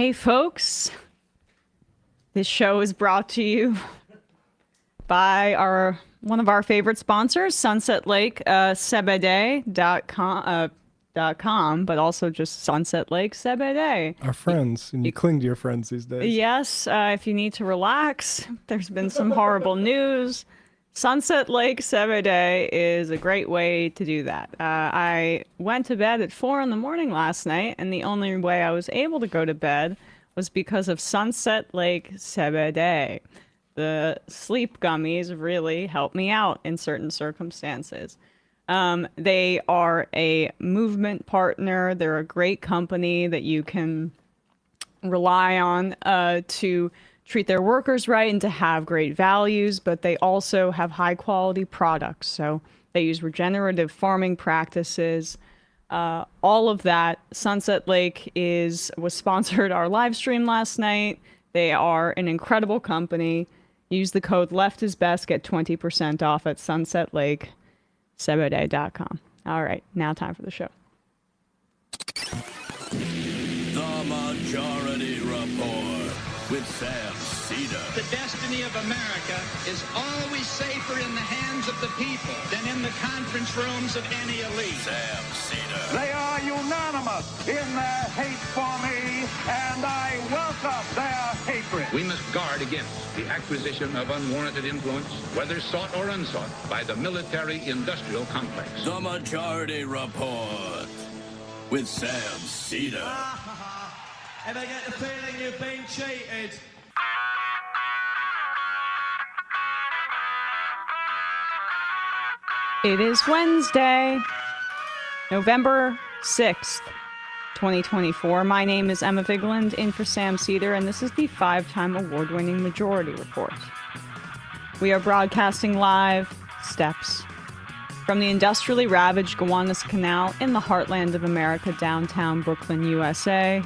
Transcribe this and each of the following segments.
Hey folks, this show is brought to you by one of our favorite sponsors, Sunset Lake, sebede.com, but also just Sunset Lake Sebede. Our friends, and you cling to your friends these days. Yes, if you need to relax, there's been some horrible news. Sunset Lake Sebede is a great way to do that. I went to bed at 4 in the morning last night, and the only way I was able to go to bed was because of Sunset Lake Sebede. The sleep gummies really help me out in certain circumstances. They are a movement partner. They're a great company that you can rely on to treat their workers right and to have great values, but they also have high quality products. So they use regenerative farming practices, all of that. Sunset Lake was sponsored our live stream last night. They are an incredible company. Use the code LEFTISBEST, get 20% off at sunsetlakesebede.com. All right, now time for the show. The Majority Report with Sam Seder. The destiny of America is always safer in the hands of the people than in the conference rooms of any elite. Sam Seder. They are unanimous in their hate for me, and I welcome their hatred. We must guard against the acquisition of unwarranted influence, whether sought or unsought, by the military-industrial complex. The Majority Report with Sam Seder. And I get the feeling you've been cheated. It is Wednesday, November 6th, 2024. My name is Emma Vigeland, in for Sam Seder, and this is the 5-time award-winning Majority Report. We are broadcasting live steps from the industrially ravaged Gowanus Canal in the heartland of America, downtown Brooklyn, USA.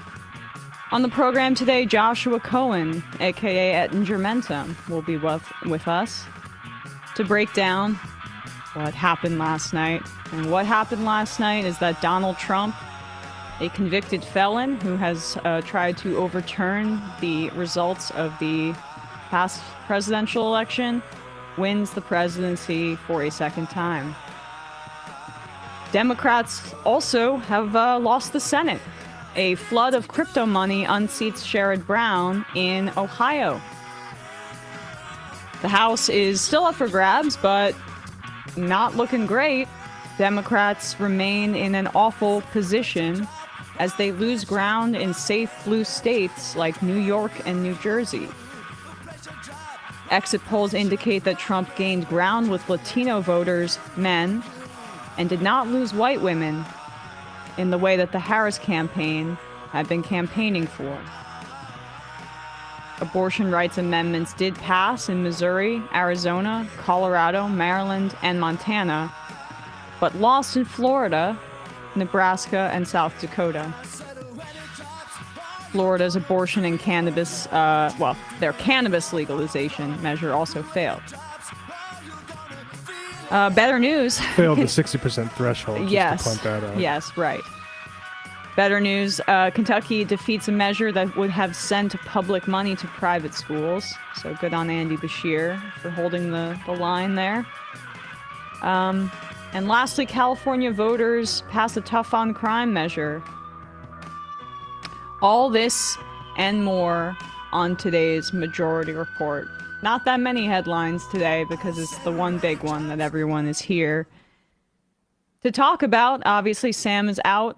On the program today, Joshua Cohen, aka Ettingermentum, will be with us to break down what happened last night. And what happened last night is that Donald Trump, a convicted felon who has tried to overturn the results of the past presidential election, wins the presidency for a second time. Democrats also have lost the Senate. A flood of crypto money unseats Sherrod Brown in Ohio. The House is still up for grabs, but not looking great. Democrats remain in an awful position as they lose ground in safe blue states like New York and New Jersey. Exit polls indicate that Trump gained ground with Latino voters, men, and did not lose white women in the way that the Harris campaign had been campaigning for. Abortion rights amendments did pass in Missouri, Arizona, Colorado, Maryland, and Montana, but lost in Florida, Nebraska, and South Dakota. Florida's abortion and cannabis, their cannabis legalization measure also failed. Better news. Failed the 60% threshold. Yes. Just to point that out. Yes, right. Better news. Kentucky defeats a measure that would have sent public money to private schools. So good on Andy Beshear for holding the line there. And lastly, California voters pass a tough on crime measure. All this and more on today's Majority Report. Not that many headlines today because it's the one big one that everyone is here to talk about. Obviously, Sam is out.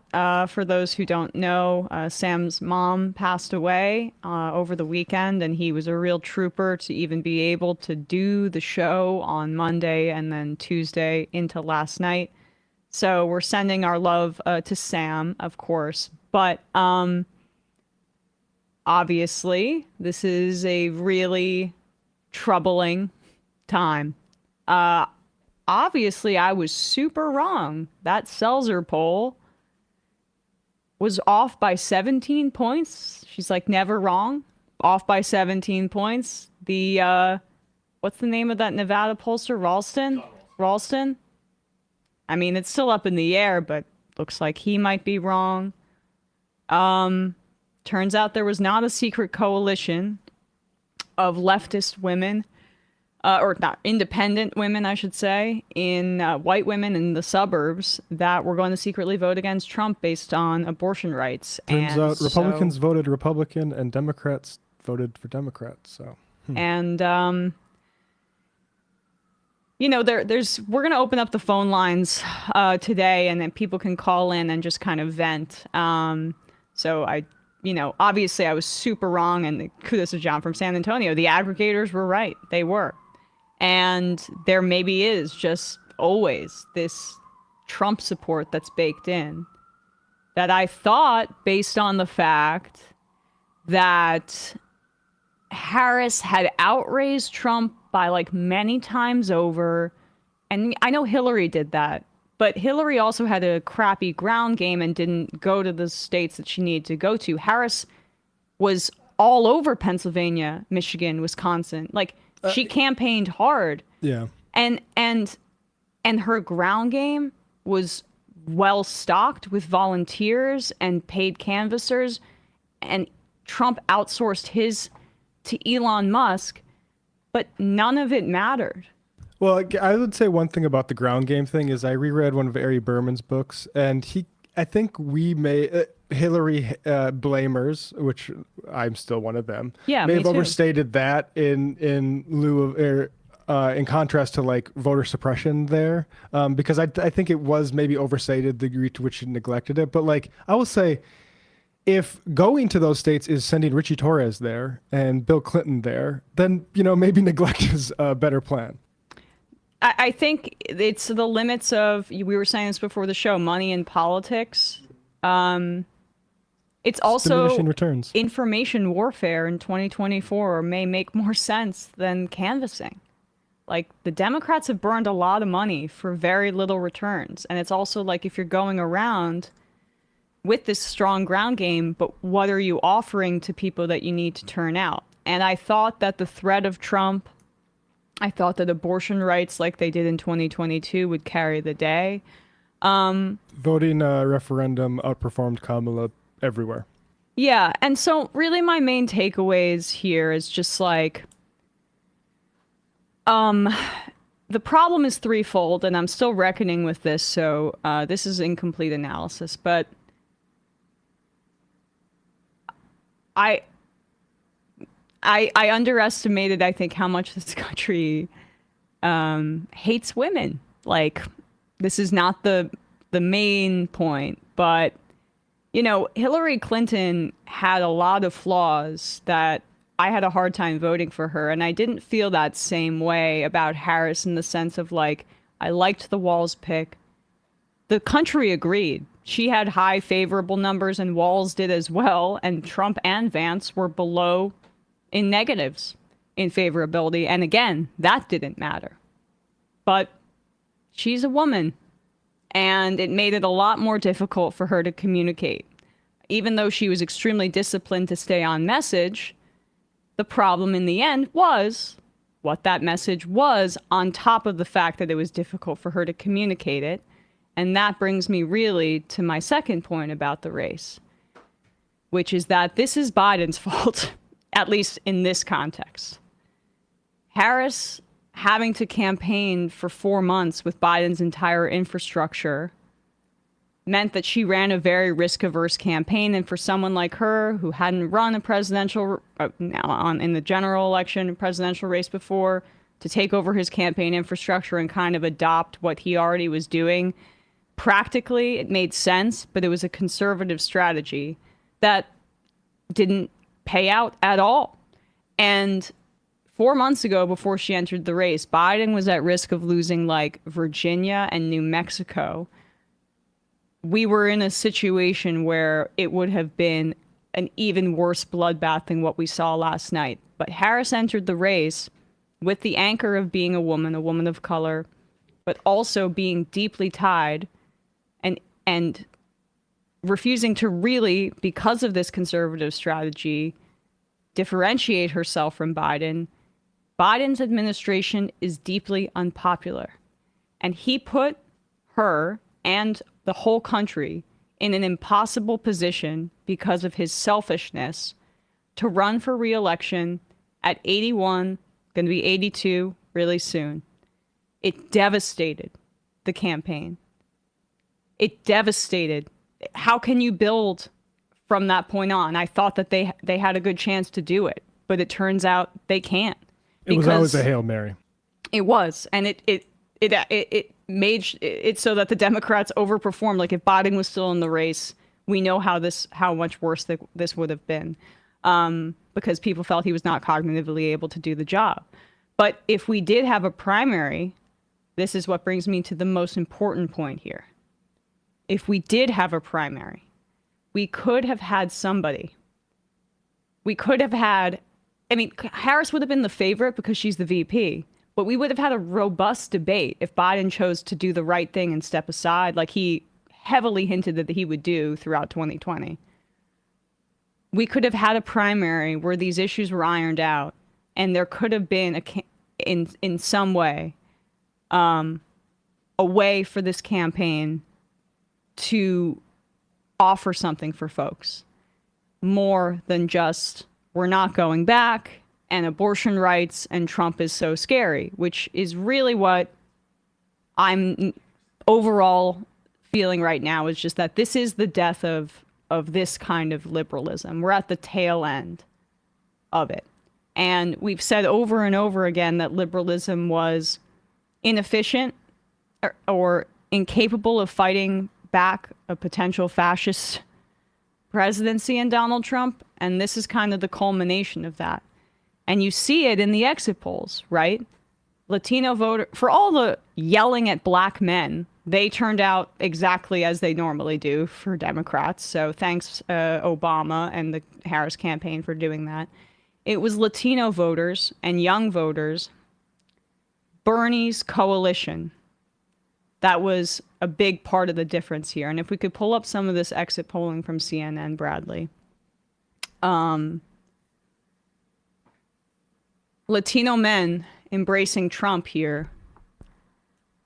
For those who don't know, Sam's mom passed away over the weekend, and he was a real trooper to even be able to do the show on Monday and then Tuesday into last night. So we're sending our love to Sam, of course. But obviously, this is a really troubling time. Obviously, I was super wrong. That Seltzer poll was off by 17 points. She's like, never wrong. Off by 17 points. What's the name of that Nevada pollster? Ralston? I mean, it's still up in the air, but looks like he might be wrong. Turns out there was not a secret coalition of leftist women, or not independent women, I should say, in white women in the suburbs that were going to secretly vote against Trump based on abortion rights. Turns out Republicans voted Republican and Democrats voted for Democrats. So, and you know, we're going to open up the phone lines today, and then people can call in and just kind of vent. So obviously I was super wrong, and kudos to John from San Antonio. The aggregators were right. They were. And there maybe is just always this Trump support that's baked in that I thought, based on the fact that Harris had outraised Trump by like many times over. And I know Hillary did that, but Hillary also had a crappy ground game and didn't go to the states that she needed to go to. Harris was all over Pennsylvania, Michigan, Wisconsin. Like, she campaigned hard. Yeah. And her ground game was well stocked with volunteers and paid canvassers, and Trump outsourced his to Elon Musk, but none of it mattered. Well, I would say one thing about the ground game thing is I reread one of Ari Berman's books, and I think we may Hillary blamers, which I'm still one of them, yeah, may have too. overstated that in lieu of in contrast to like voter suppression there, because I think it was maybe overstated the degree to which she neglected it. But like I will say, if going to those states is sending Richie Torres there and Bill Clinton there, then maybe neglect is a better plan. I think it's the limits of, we were saying this before the show, money in politics. It's also diminishing returns. Information warfare in 2024 may make more sense than canvassing. Like, the Democrats have burned a lot of money for very little returns. And it's also like, if you're going around with this strong ground game, but what are you offering to people that you need to turn out? And I thought that the threat of Trump, I thought that abortion rights like they did in 2022 would carry the day. Voting referendum outperformed Kamala everywhere. Yeah, and so really my main takeaways here is just like, the problem is threefold, and I'm still reckoning with this, so this is incomplete analysis, but I underestimated, I think, how much this country hates women. Like, this is not the main point, but Hillary Clinton had a lot of flaws that I had a hard time voting for her, and I didn't feel that same way about Harris in the sense of, like, I liked the Walz pick. The country agreed. She had high favorable numbers, and Walz did as well, and Trump and Vance were below in negatives in favorability, and again, that didn't matter. But she's a woman, and it made it a lot more difficult for her to communicate. Even though she was extremely disciplined to stay on message, the problem in the end was what that message was, on top of the fact that it was difficult for her to communicate it. And that brings me really to my second point about the race, which is that this is Biden's fault, at least in this context. Harris having to campaign for 4 months with Biden's entire infrastructure meant that she ran a very risk-averse campaign. And for someone like her, who hadn't run a presidential, in the general election, presidential race before, to take over his campaign infrastructure and kind of adopt what he already was doing, practically it made sense, but it was a conservative strategy that didn't pay out at all. And 4 months ago, before she entered the race, Biden was at risk of losing like Virginia and New Mexico. We were in a situation where it would have been an even worse bloodbath than what we saw last night. But Harris entered the race with the anchor of being a woman of color, but also being deeply tied and refusing to really, because of this conservative strategy, differentiate herself from Biden. Biden's administration is deeply unpopular, and he put her and the whole country in an impossible position because of his selfishness to run for re-election at 81, going to be 82 really soon. It devastated the campaign. It devastated. How can you build from that point on? I thought that they had a good chance to do it, but it turns out they can't. It was always a Hail Mary. It was, and it made it so that the Democrats overperformed. Like if Biden was still in the race, we know how much worse this would have been, because people felt he was not cognitively able to do the job. But if we did have a primary, this is what brings me to the most important point here. If we did have a primary, we could have had somebody. We could have had, I mean, Harris would have been the favorite because she's the VP, but we would have had a robust debate if Biden chose to do the right thing and step aside, like he heavily hinted that he would do throughout 2020. We could have had a primary where these issues were ironed out, and there could have been in some way a way for this campaign to offer something for folks more than just we're not going back and abortion rights and Trump is so scary, which is really what I'm overall feeling right now, is just that this is the death of this kind of liberalism. We're at the tail end of it. And we've said over and over again that liberalism was inefficient or incapable of fighting back a potential fascist presidency in Donald Trump. And this is kind of the culmination of that. And you see it in the exit polls, right? Latino voter, for all the yelling at black men, they turned out exactly as they normally do for Democrats. So thanks, Obama and the Harris campaign for doing that. It was Latino voters and young voters, Bernie's coalition. That was a big part of the difference here. And if we could pull up some of this exit polling from CNN, Bradley. Latino men embracing Trump here.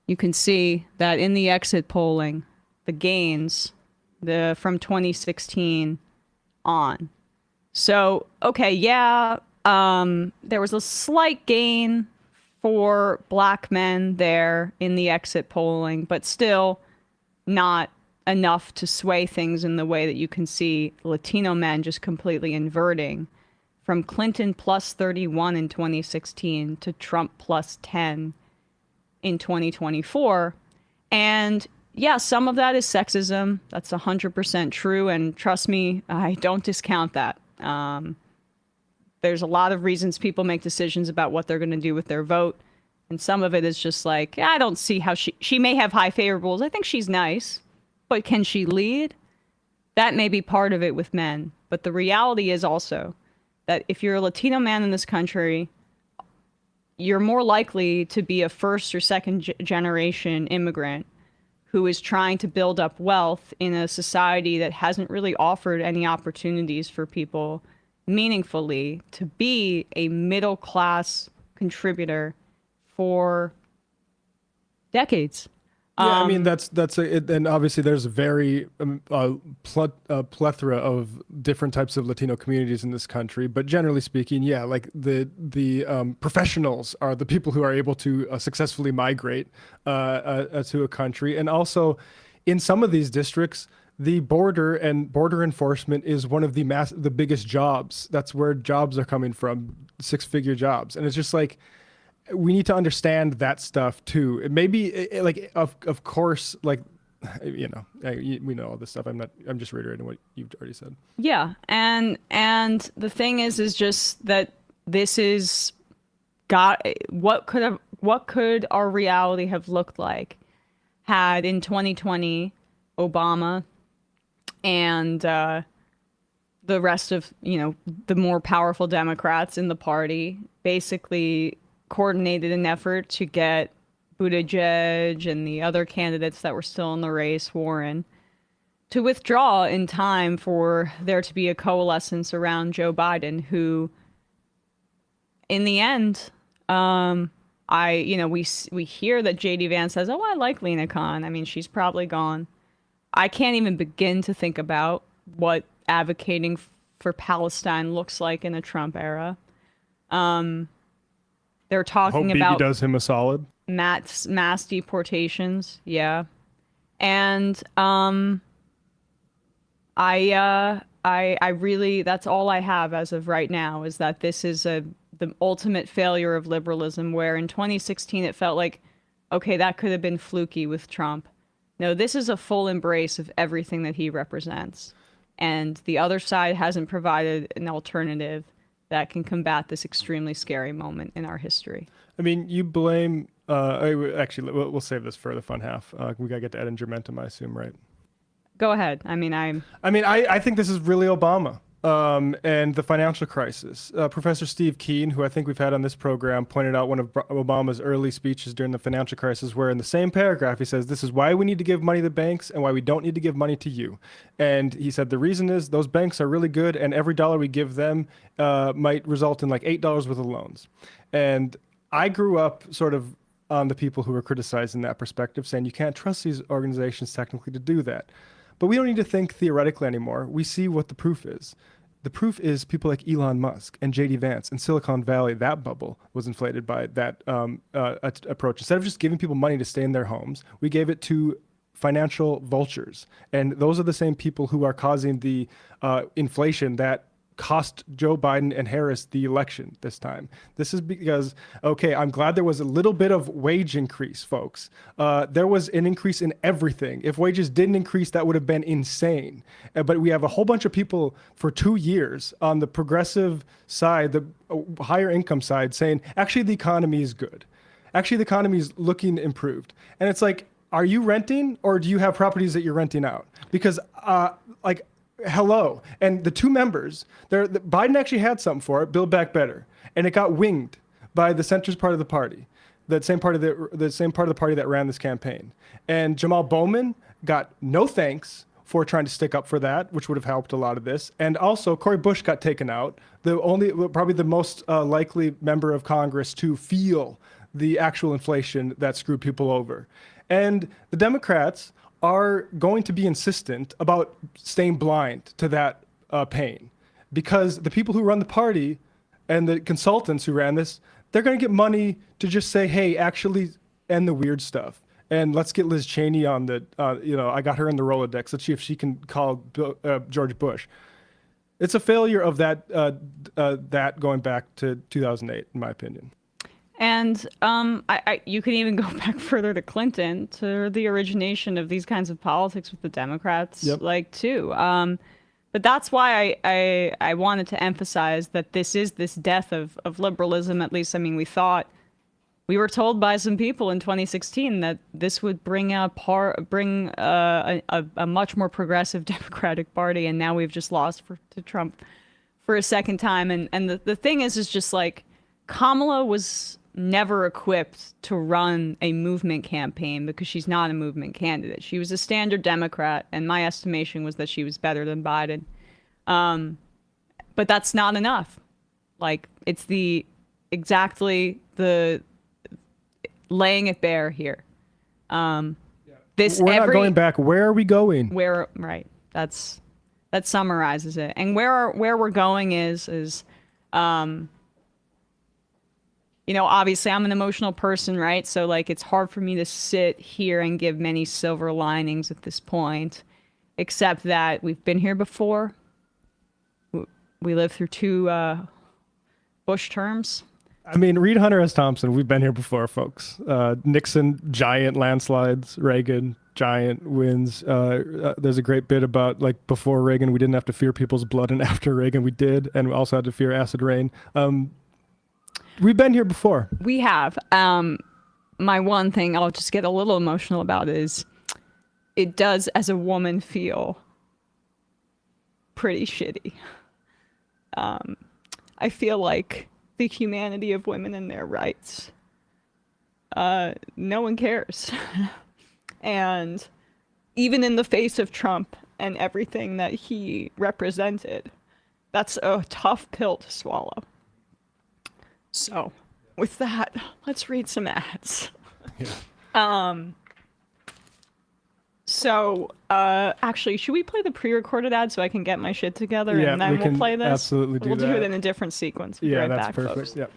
You can see that in the exit polling, the gains from 2016 on. So, okay, yeah, there was a slight gain for black men there in the exit polling, but still not enough to sway things in the way that you can see Latino men just completely inverting from Clinton plus 31 in 2016 to Trump plus 10 in 2024. And yeah, some of that is sexism. That's 100% true. And trust me, I don't discount that. There's a lot of reasons people make decisions about what they're going to do with their vote. And some of it is just like, I don't see how she may have high favorables. I think she's nice, but can she lead? That may be part of it with men. But the reality is also that if you're a Latino man in this country, you're more likely to be a first or second generation immigrant who is trying to build up wealth in a society that hasn't really offered any opportunities for people meaningfully to be a middle class contributor for decades. Yeah, I mean and obviously there's a very plethora of different types of Latino communities in this country. But generally speaking, yeah, like the professionals are the people who are able to successfully migrate to a country, and also in some of these districts, the border and border enforcement is one of the biggest jobs. That's where jobs are coming from, 6-figure jobs, and it's just like, we need to understand that stuff too. It may be like, of course, like, you know, we know all this stuff. I'm just reiterating what you've already said. Yeah. And the thing is just that this is what could our reality have looked like had in 2020 Obama and the rest of, you know, the more powerful Democrats in the party basically coordinated an effort to get Buttigieg and the other candidates that were still in the race, Warren, to withdraw in time for there to be a coalescence around Joe Biden, who, in the end, we hear that JD Vance says, "Oh, I like Lena Khan. I mean, she's probably gone." I can't even begin to think about what advocating for Palestine looks like in a Trump era. They're Hope talking Bibi about does him a solid. mass deportations, yeah. And I really, that's all I have as of right now, is that this is the ultimate failure of liberalism, where in 2016 it felt like, okay, that could have been fluky with Trump. No, this is a full embrace of everything that he represents. And the other side hasn't provided an alternative that can combat this extremely scary moment in our history. I mean, you blame. Actually, we'll save this for the fun half. We gotta get to Ettingermentum, I assume, right? Go ahead. I think this is really Obama and the financial crisis. Professor Steve Keen, who I think we've had on this program, pointed out one of Obama's early speeches during the financial crisis, where in the same paragraph he says, this is why we need to give money to banks and why we don't need to give money to you. And he said the reason is those banks are really good, and every dollar we give them might result in like $8 worth of loans. And I grew up sort of on the people who were criticizing that perspective, saying you can't trust these organizations technically to do that. But we don't need to think theoretically anymore. We see what the proof is. The proof is people like Elon Musk and J.D. Vance and Silicon Valley. That bubble was inflated by that approach. Instead of just giving people money to stay in their homes, we gave it to financial vultures. And those are the same people who are causing the inflation that cost Joe Biden and Harris the election this time. This is because, okay, I'm glad there was a little bit of wage increase, folks. There was an increase in everything. If wages didn't increase, that would have been insane. But we have a whole bunch of people for 2 years on the progressive side, the higher income side, saying, actually, the economy is good. Actually, the economy is looking improved. And it's like, are you renting, or do you have properties that you're renting out? Because hello. And the two members, Biden actually had something for it, Build Back Better, and it got winged by the centrist part of the party, the same part of the party that ran this campaign. And Jamal Bowman got no thanks for trying to stick up for that, which would have helped a lot of this. And also, Cory Bush got taken out, probably the most likely member of Congress to feel the actual inflation that screwed people over. And the Democrats are going to be insistent about staying blind to that pain, because the people who run the party and the consultants who ran this, they're going to get money to just say, hey, actually end the weird stuff. And let's get Liz Cheney on the, I got her in the Rolodex. Let's see if she can call George Bush. It's a failure of that going back to 2008, in my opinion. And you can even go back further to Clinton, to the origination of these kinds of politics with the Democrats, too. But that's why I wanted to emphasize that this is this death of liberalism. At least, I mean, we were told by some people in 2016 that this would bring a much more progressive Democratic Party, and now we've just lost to Trump for a second time. And the thing is just like, Kamala was never equipped to run a movement campaign because she's not a movement candidate. She was a standard Democrat, and my estimation was that she was better than Biden. But that's not enough. Like, it's exactly the laying it bare here. We're not going back. Where are we going? Right. That summarizes it. And where we're going is obviously I'm an emotional person, right? So like, it's hard for me to sit here and give many silver linings at this point, except that we've been here before. We lived through 2 Bush terms. I mean, read Hunter S. Thompson. We've been here before, folks. Nixon, giant landslides. Reagan, giant wins. There's a great bit about, like, before Reagan, we didn't have to fear people's blood, and after Reagan, we did. And we also had to fear acid rain. We've been here before. We have. My one thing I'll just get a little emotional about is it does, as a woman, feel pretty shitty. I feel like the humanity of women and their rights, no one cares. And even in the face of Trump and everything that he represented, that's a tough pill to swallow. So, with that, let's read some ads. Yeah. So, actually, should we play the pre-recorded ad so I can get my shit together Yeah, and then we we'll can play this? absolutely do We'll do that. it in a different sequence. We'll be Yeah, right that's back, perfect. folks. Yep.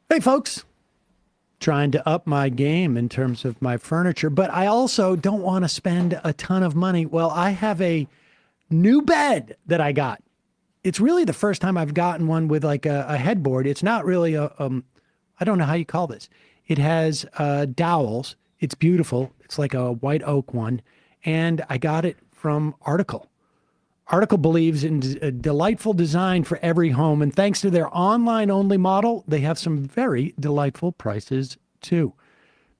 Hey, folks. Trying to up my game in terms of my furniture, but I also don't want to spend a ton of money. Well, I have a new bed that I got. It's really the first time I've gotten one with like a headboard. It's not really I don't know how you call this. It has dowels. It's beautiful. It's like a white oak one. And I got it from Article. Article believes in a delightful design for every home, and thanks to their online-only model, they have some very delightful prices, too.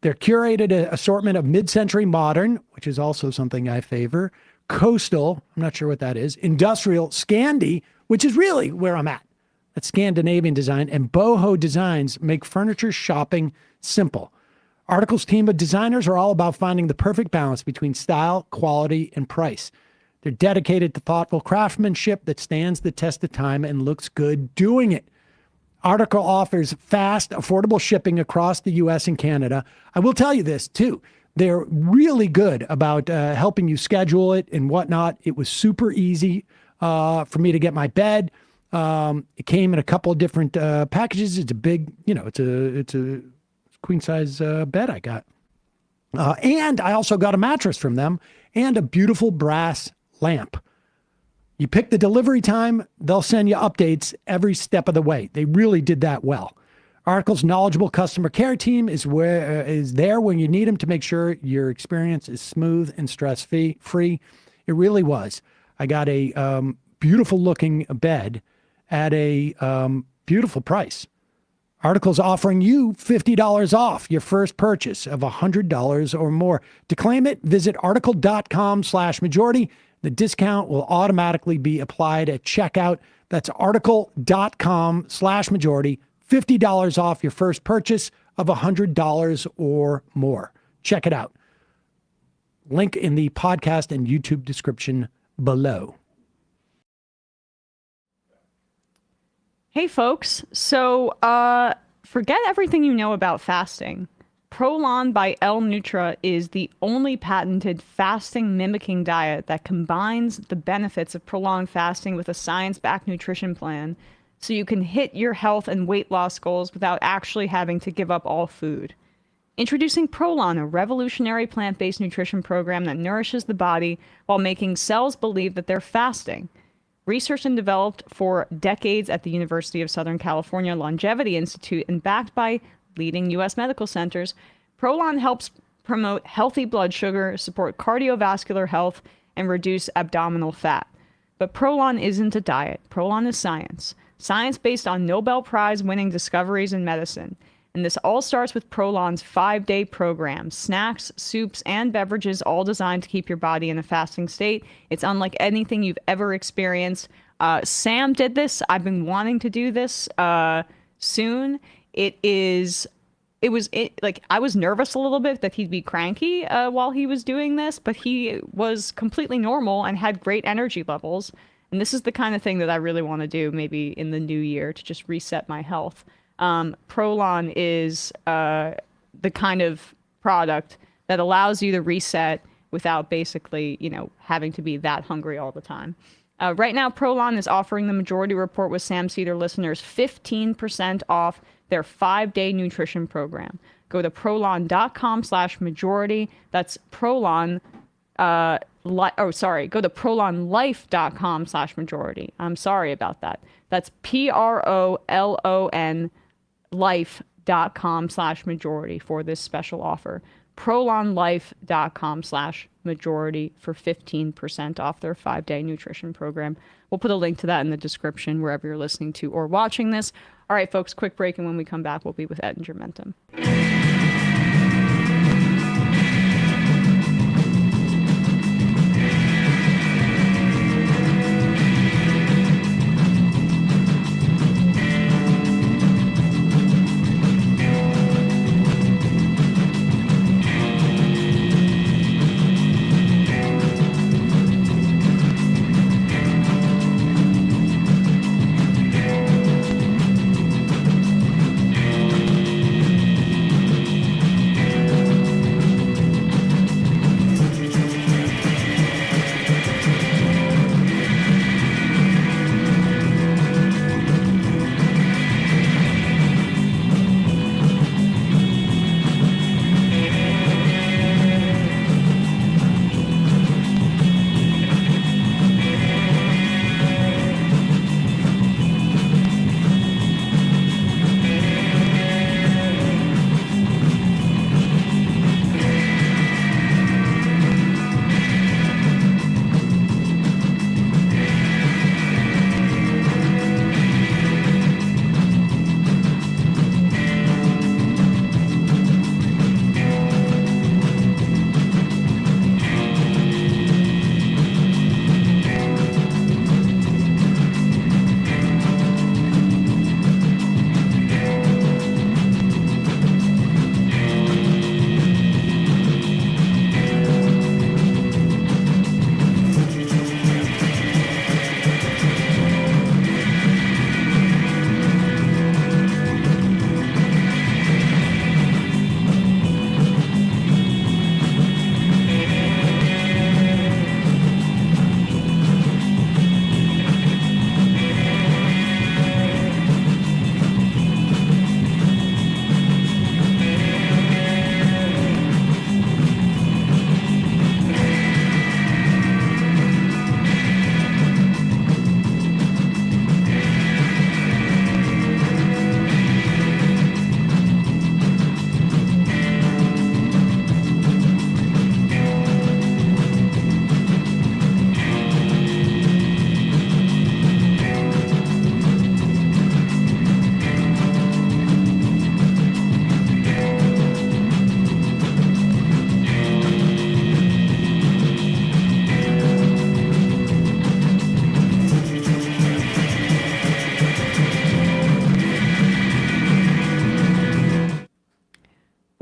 Their curated assortment of mid-century modern, which is also something I favor, coastal, I'm not sure what that is, industrial, Scandi, which is really where I'm at. That's Scandinavian design, and boho designs make furniture shopping simple. Article's team of designers are all about finding the perfect balance between style, quality, and price. They're dedicated to thoughtful craftsmanship that stands the test of time and looks good doing it. Article offers fast, affordable shipping across the U.S. and Canada. I will tell you this, too. They're really good about helping you schedule it and whatnot. It was super easy for me to get my bed. It came in a couple of different packages. It's a big, it's a queen-size bed I got. And I also got a mattress from them and a beautiful brass lamp. You pick the delivery time, they'll send you updates every step of the way. They really did that well. Article's knowledgeable customer care team is there when you need them to make sure your experience is smooth and stress-free. It really was. I got a beautiful looking bed at a beautiful price. Article's offering you $50 off your first purchase of $100 or more. To claim it, visit article.com/majority. The discount will automatically be applied at checkout. That's article.com/majority. $50 off your first purchase of $100 or more. Check it out. Link in the podcast and YouTube description below. Hey, folks. So, forget everything you know about fasting. Prolon by L Nutra is the only patented fasting mimicking diet that combines the benefits of prolonged fasting with a science-backed nutrition plan so you can hit your health and weight loss goals without actually having to give up all food. Introducing Prolon, a revolutionary plant-based nutrition program that nourishes the body while making cells believe that they're fasting. Researched and developed for decades at the University of Southern California Longevity Institute and backed by leading U.S. medical centers, Prolon helps promote healthy blood sugar, support cardiovascular health, and reduce abdominal fat. But Prolon isn't a diet. Prolon is science. Science based on Nobel Prize-winning discoveries in medicine. And this all starts with Prolon's 5-day program. Snacks, soups, and beverages all designed to keep your body in a fasting state. It's unlike anything you've ever experienced. Sam did this. I've been wanting to do this soon. I was nervous a little bit that he'd be cranky while he was doing this, but he was completely normal and had great energy levels. And this is the kind of thing that I really want to do maybe in the new year to just reset my health. Prolon is the kind of product that allows you to reset without basically, having to be that hungry all the time. Right now, Prolon is offering the Majority Report with Sam Seder listeners 15% off their 5-day nutrition program. Go to prolon.com/majority. That's Prolon. Go to prolonlife.com/majority. I'm sorry about that. That's PROLON life.com/majority for this special offer. prolonlife.com/majority for 15% off their 5-day nutrition program. We'll put a link to that in the description wherever you're listening to or watching this. All right, folks, quick break, and when we come back, we'll be with Ettingermentum.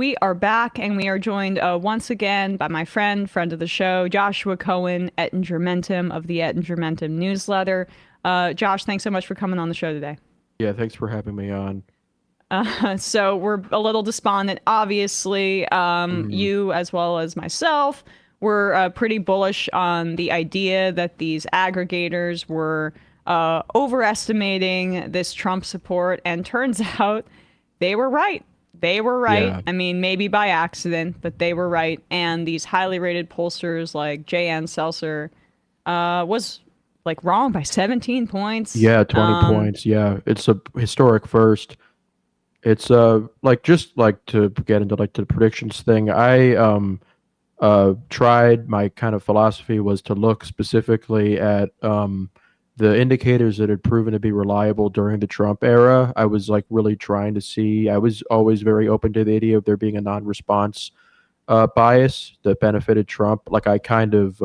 We are back, and we are joined once again by my friend of the show, Joshua Cohen, Ettingermentum of the Ettingermentum Newsletter. Josh, thanks so much for coming on the show today. Yeah, thanks for having me on. So we're a little despondent. Obviously, you as well as myself were pretty bullish on the idea that these aggregators were overestimating this Trump support, and turns out they were right. They were right. Yeah. I mean, maybe by accident, but they were right. And these highly rated pollsters like J.N. Seltzer was like wrong by 17 points. Yeah, 20 points. Yeah, it's a historic first. It's like, just like to get into like the predictions thing. I tried, my kind of philosophy was to look specifically at the indicators that had proven to be reliable during the Trump era. I was like really trying to see. I was always very open to the idea of there being a non-response bias that benefited Trump. Like I kind of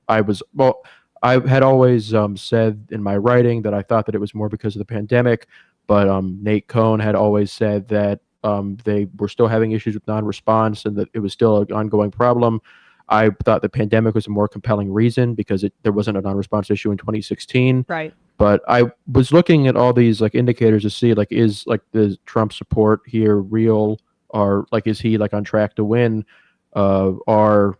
I had always said in my writing that I thought that it was more because of the pandemic, but Nate Cohn had always said that they were still having issues with non-response and that it was still an ongoing problem. I thought the pandemic was a more compelling reason because there wasn't a non-response issue in 2016. Right. But I was looking at all these like indicators to see like, is like the Trump support here real, or like is he like on track to win? Like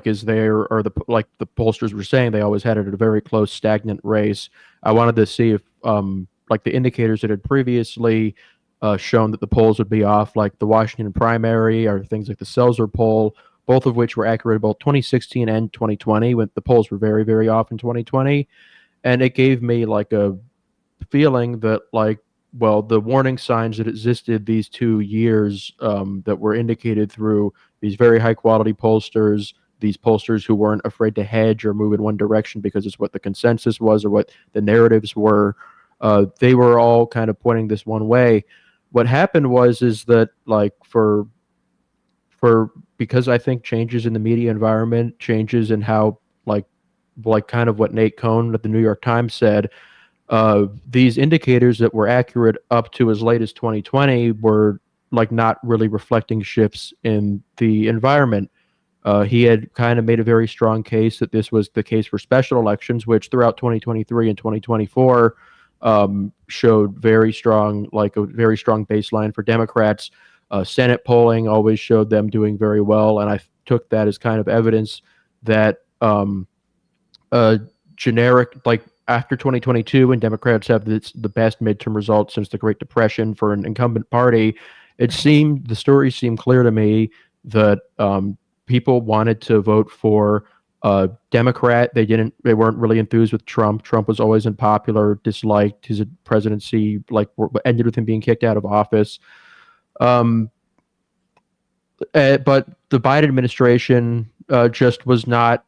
is there, or the like the pollsters were saying, they always had it at a very close, stagnant race. I wanted to see if like the indicators that had previously shown that the polls would be off, like the Washington primary or things like the Seltzer poll, both of which were accurate both 2016 and 2020, when the polls were very, very off in 2020. And it gave me like a feeling that like, well, the warning signs that existed these 2 years that were indicated through these very high quality pollsters, these pollsters who weren't afraid to hedge or move in one direction because it's what the consensus was or what the narratives were, they were all kind of pointing this one way. What happened is that like because I think changes in the media environment, changes in how like kind of what Nate Cohn at the New York Times said, these indicators that were accurate up to as late as 2020 were like not really reflecting shifts in the environment. He had kind of made a very strong case that this was the case for special elections, which throughout 2023 and 2024 showed very strong, like a very strong baseline for Democrats. Senate polling always showed them doing very well, and I took that as kind of evidence that generic, like after 2022, when Democrats have the best midterm results since the Great Depression for an incumbent party, the story seemed clear to me that people wanted to vote for Democrat. They weren't really enthused with Trump. Trump was always unpopular, disliked. His presidency like ended with him being kicked out of office. But the Biden administration just was not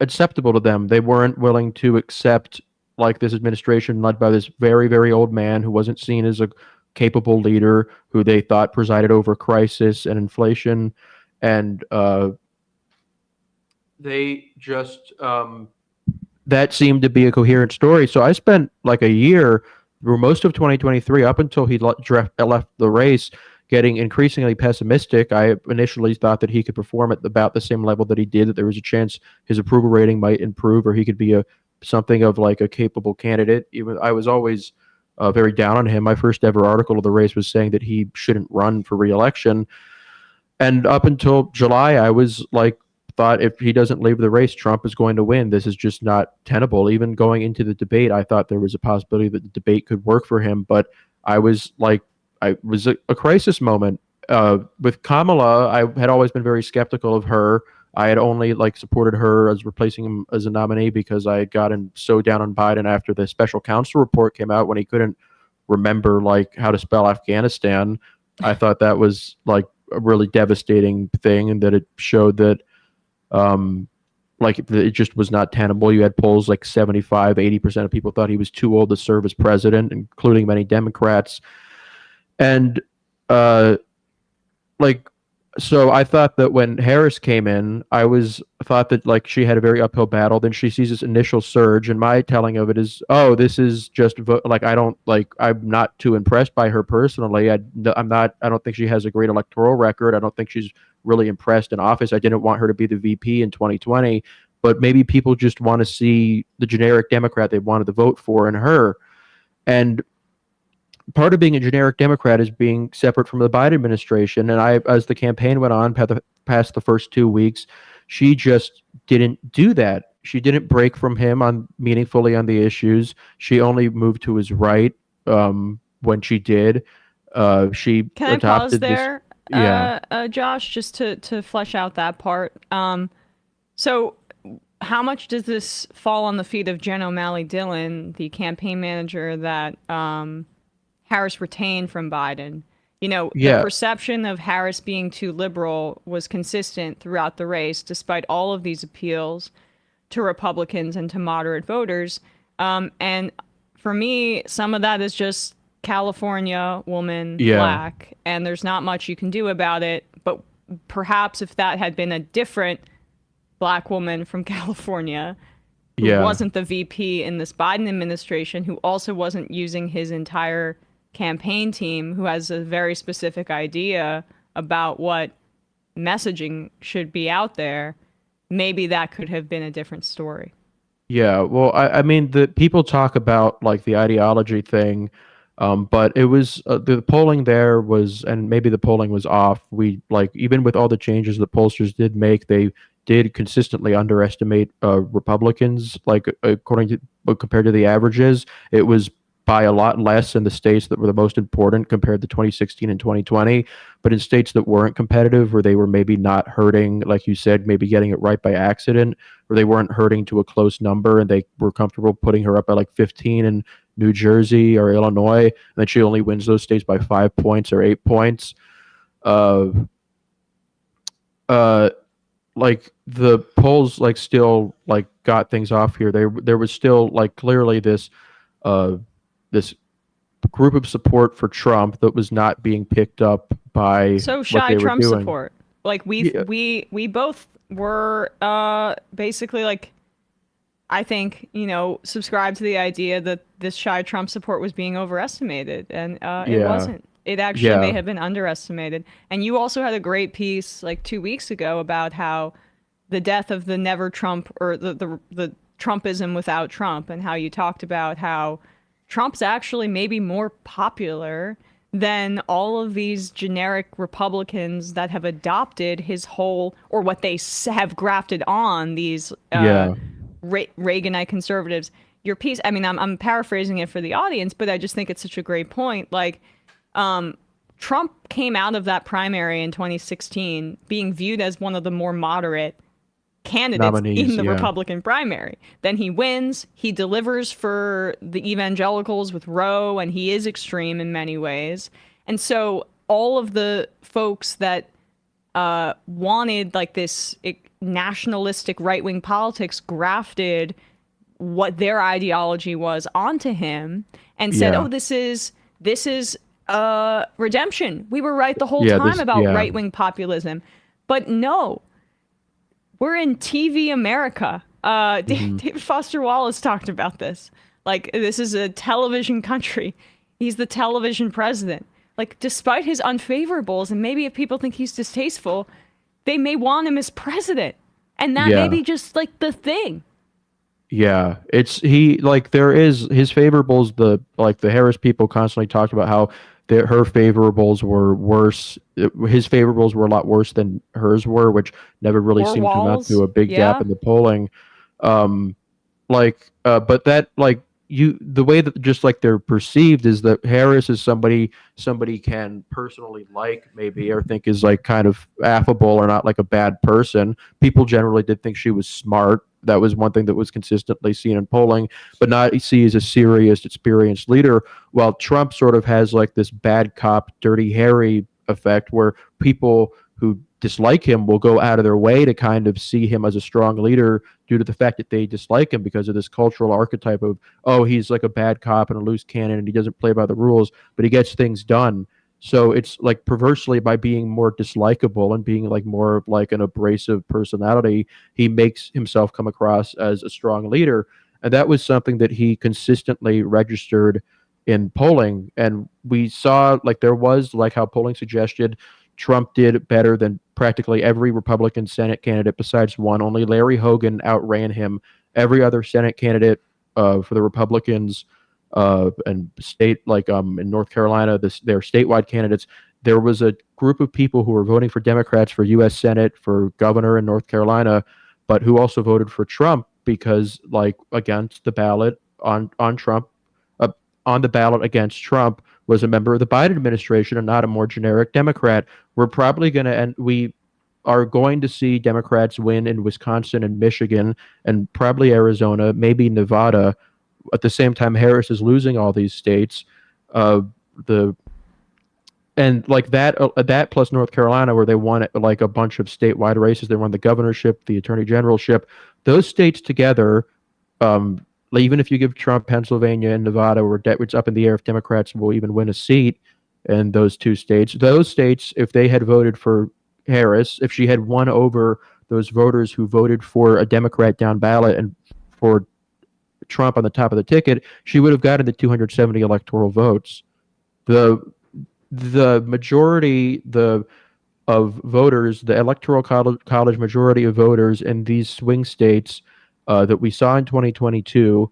acceptable to them. They weren't willing to accept like this administration led by this very, very old man who wasn't seen as a capable leader, who they thought presided over crisis and inflation. And they just that seemed to be a coherent story. So I spent like a year through most of 2023 up until he left the race getting increasingly pessimistic. I initially thought that he could perform at about the same level that he did, that there was a chance his approval rating might improve, or he could be something of like a capable candidate. Even I was always very down on him. My first ever article of the race was saying that he shouldn't run for re-election. And up until July, I was like, thought if he doesn't leave the race, Trump is going to win. This is just not tenable. Even going into the debate, I thought there was a possibility that the debate could work for him. But I was like, I was a crisis moment. With Kamala, I had always been very skeptical of her. I had only like supported her as replacing him as a nominee because I had gotten so down on Biden after the special counsel report came out when he couldn't remember like how to spell Afghanistan. I thought that was like a really devastating thing, and that it showed that like it just was not tenable. You had polls like 75-80% of people thought he was too old to serve as president, including many Democrats. And like So I thought that when Harris came in, thought that like she had a very uphill battle. Then she sees this initial surge, and my telling of it is, oh, this is just like I'm not too impressed by her personally. I'm not. I don't think she has a great electoral record. I don't think she's really impressed in office. I didn't want her to be the VP in 2020, but maybe people just want to see the generic Democrat they wanted to vote for in her, and part of being a generic Democrat is being separate from the Biden administration. And as the campaign went on past the first 2 weeks, she just didn't do that. She didn't break from him meaningfully on the issues. She only moved to his right when she did. She Can I pause adopted there, Josh, just to flesh out that part? So how much does this fall on the feet of Jen O'Malley Dillon, the campaign manager that Harris retained from Biden? The perception of Harris being too liberal was consistent throughout the race, despite all of these appeals to Republicans and to moderate voters. And for me, some of that is just California woman, black, and there's not much you can do about it. But perhaps if that had been a different black woman from California who wasn't the VP in this Biden administration, who also wasn't using his entire campaign team, who has a very specific idea about what messaging should be out there, maybe that could have been a different story. Yeah, well, I mean, the people talk about like the ideology thing, but it was the polling there was, and maybe the polling was off. We even with all the changes the pollsters did make, they did consistently underestimate Republicans. Like compared to the averages, it was by a lot less in the states that were the most important compared to 2016 and 2020. But in states that weren't competitive, where they were maybe not hurting, like you said, maybe getting it right by accident, or they weren't hurting to a close number, and they were comfortable putting her up by like 15 in New Jersey or Illinois, and then she only wins those states by 5 points or 8 points. Like the polls still got things off here. There was still clearly this group of support for Trump that was not being picked up by shy Trump support. We both were basically I think subscribe to the idea that this shy Trump support was being overestimated, and it wasn't. It actually may have been underestimated. And you also had a great piece 2 weeks ago about how the death of the never Trump, or the Trumpism without Trump, and how you talked about how Trump's actually maybe more popular than all of these generic Republicans that have adopted his whole, or what they have grafted on these Reaganite conservatives. Your piece, I mean, I'm paraphrasing it for the audience, but I just think it's such a great point. Trump came out of that primary in 2016 being viewed as one of the more moderate candidates in the Republican primary. Then he wins, he delivers for the evangelicals with Roe, and he is extreme in many ways. And so all of the folks that wanted this nationalistic right-wing politics grafted what their ideology was onto him and said, oh, this is redemption. We were right the whole time about right-wing populism. But no, we're in TV America. David Foster Wallace talked about this. This is a television country. He's the television president. Despite his unfavorables, and maybe if people think he's distasteful, they may want him as president. And that may be just the thing. Yeah, there is his favorables. The Harris people constantly talked about how her favorables were worse. His favorables were a lot worse than hers were, which never really seemed to amount to a big gap in the polling. But that the way that just they're perceived is that Harris is somebody can personally maybe, or think is kind of affable, or not a bad person. People generally did think she was smart. That was one thing that was consistently seen in polling, but not see as a serious, experienced leader. While Trump sort of has this bad cop, dirty Harry effect, where people who dislike him will go out of their way to kind of see him as a strong leader due to the fact that they dislike him because of this cultural archetype of, oh, he's a bad cop and a loose cannon and he doesn't play by the rules, but he gets things done. So it's like perversely, by being more dislikable and being like more of like an abrasive personality, he makes himself come across as a strong leader. And that was something that he consistently registered in polling. And we saw, like, there was, like how polling suggested, Trump did better than practically every Republican Senate candidate besides one. Only Larry Hogan outran him. Every other Senate candidate for the Republicans and state, like in North Carolina, their statewide candidates, there was a group of people who were voting for Democrats for U.S. Senate, for governor in North Carolina, but who also voted for Trump because, like, against the ballot on Trump, on the ballot against Trump was a member of the Biden administration and not a more generic Democrat. We're probably going to end. We are going to see Democrats win in Wisconsin and Michigan and probably Arizona, maybe Nevada. At the same time, Harris is losing all these states. And like that plus North Carolina, where they won like a bunch of statewide races. They won the governorship, the attorney generalship. Those states together, even if you give Trump Pennsylvania and Nevada, where it's up in the air if Democrats will even win a seat in those two states. Those states, if they had voted for Harris, if she had won over those voters who voted for a Democrat down ballot and for Trump on the top of the ticket, she would have gotten the 270 electoral votes. The majority of voters, the electoral college majority of voters in these swing states that we saw in 2022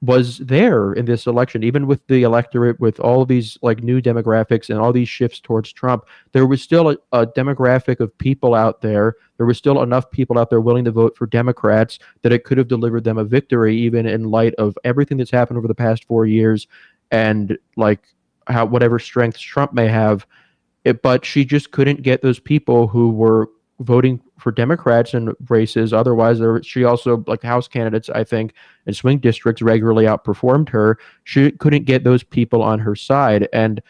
was there in this election. Even with the electorate, with all these like new demographics and all these shifts towards Trump, there was still a demographic of people out there. There was still enough people out there willing to vote for Democrats that it could have delivered them a victory, even in light of everything that's happened over the past 4 years and like how whatever strengths Trump may have. But she just couldn't get those people who were voting for Democrats in races. Otherwise, she also, like House candidates, I think, in swing districts regularly outperformed her. She couldn't get those people on her side. And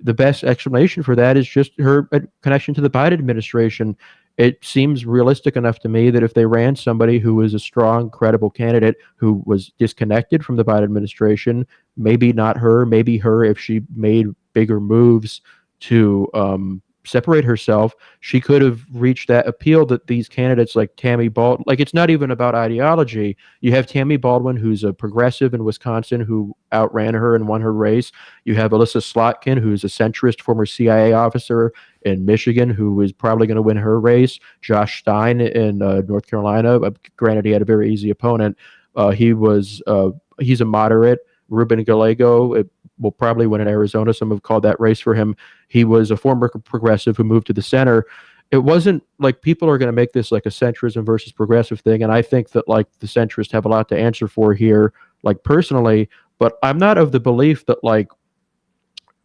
the best explanation for that is just her connection to the Biden administration. It seems realistic enough to me that if they ran somebody who was a strong, credible candidate who was disconnected from the Biden administration, maybe not her, maybe her if she made bigger moves to separate herself, she could have reached that appeal that these candidates like Tammy Baldwin, like it's not even about ideology. You have Tammy Baldwin, who's a progressive in Wisconsin, who outran her and won her race. You have Alyssa Slotkin, who's a centrist former CIA officer in Michigan, who is probably going to win her race. Josh Stein in North Carolina, granted he had a very easy opponent. He's a moderate. Ruben Gallego will probably win in Arizona. Some have called that race for him. He was a former progressive who moved to the center. It wasn't like people are going to make this like a centrism versus progressive thing. And I think that like the centrists have a lot to answer for here, like personally, but I'm not of the belief that like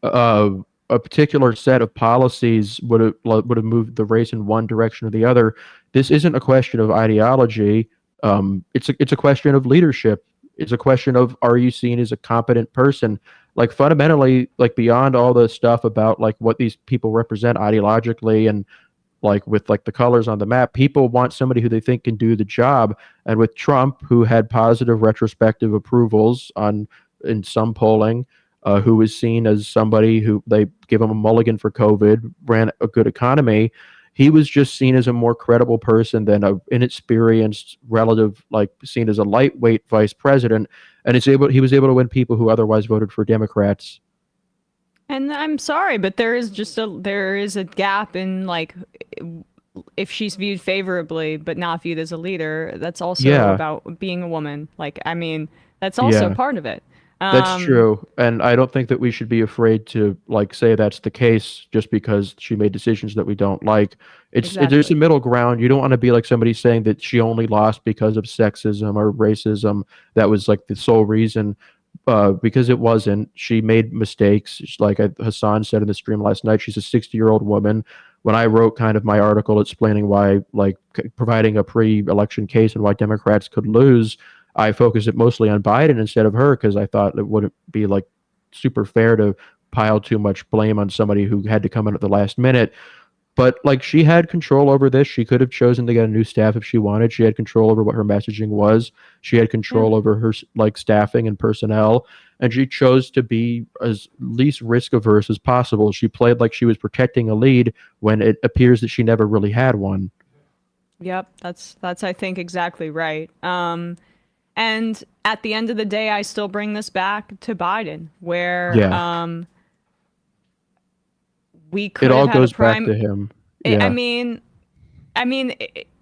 a particular set of policies would have moved the race in one direction or the other. This isn't a question of ideology. It's a question of leadership. It's a question of, are you seen as a competent person? Like fundamentally, like beyond all the stuff about like what these people represent ideologically and like with like the colors on the map, people want somebody who they think can do the job. And with Trump, who had positive retrospective approvals in some polling, who was seen as somebody who they give him a mulligan for COVID, ran a good economy, he was just seen as a more credible person than an inexperienced relative, like seen as a lightweight vice president. And he was able to win people who otherwise voted for Democrats. And I'm sorry, but there is a gap in like if she's viewed favorably but not viewed as a leader. That's also about being a woman. Like, I mean, that's also part of it. That's true. And I don't think that we should be afraid to like say that's the case just because she made decisions that we don't like. There's a middle ground. You don't want to be like somebody saying that she only lost because of sexism or racism. That was like the sole reason, because it wasn't. She made mistakes. Like Hassan said in the stream last night, she's a 60-year-old woman. When I wrote kind of my article explaining why, like providing a pre-election case and why Democrats could lose, I focused it mostly on Biden instead of her because I thought it wouldn't be like super fair to pile too much blame on somebody who had to come in at the last minute. But like she had control over this. She could have chosen to get a new staff if she wanted. She had control over what her messaging was. She had control over her like staffing and personnel, and she chose to be as least risk averse as possible. She played like she was protecting a lead when it appears that she never really had one. Yep, that's I think exactly right. And at the end of the day, I still bring this back to Biden, where we could it all have had goes a prime. back to him. I mean,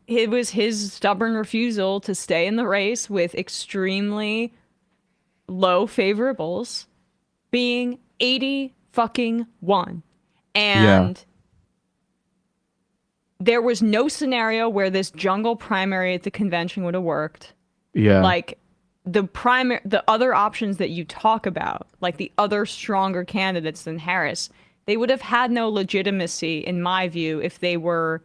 it was his stubborn refusal to stay in the race with extremely low favorables, being 80 fucking 1, and there was no scenario where this jungle primary at the convention would have worked. Yeah. Like the other options that you talk about, like the other stronger candidates than Harris, they would have had no legitimacy, in my view, if they were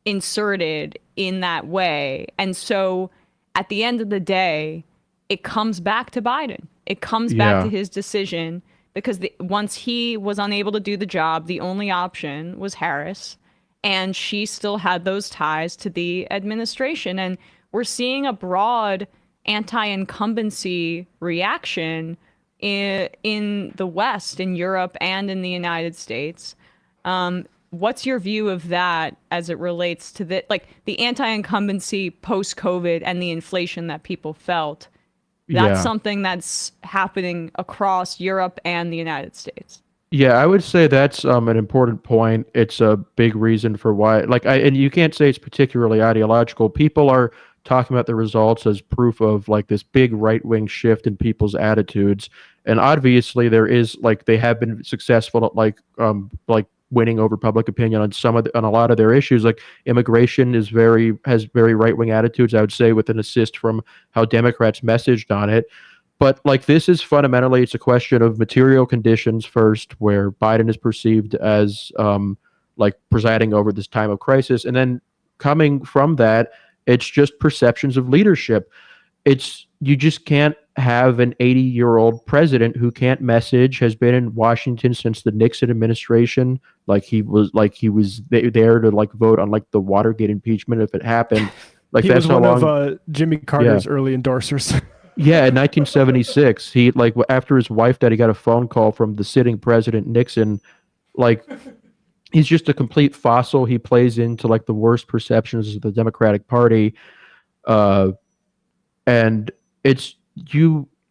inserted in that way. And so at the end of the day, it comes back to Biden. It comes back to his decision, because once he was unable to do the job, the only option was Harris. And she still had those ties to the administration. And we're seeing a broad anti-incumbency reaction in the West, in Europe, and in the United States. What's your view of that as it relates to the anti-incumbency post-COVID and the inflation that people felt? That's something that's happening across Europe and the United States. Yeah, I would say that's an important point. It's a big reason for why, and you can't say it's particularly ideological. People are talking about the results as proof of like this big right-wing shift in people's attitudes, and obviously there is they have been successful at winning over public opinion on on a lot of their issues. Like immigration has very right-wing attitudes, I would say, with an assist from how Democrats messaged on it. But this is fundamentally, it's a question of material conditions first, where Biden is perceived as presiding over this time of crisis. And then coming from that, it's just perceptions of leadership. You just can't have an 80-year-old president who can't message, has been in Washington since the Nixon administration. He was there to vote on the Watergate impeachment if it happened. He that's was one of Jimmy Carter's early endorsers. Yeah, in 1976, he after his wife died, he got a phone call from the sitting president Nixon. He's just a complete fossil. He plays into the worst perceptions of the Democratic Party, and it's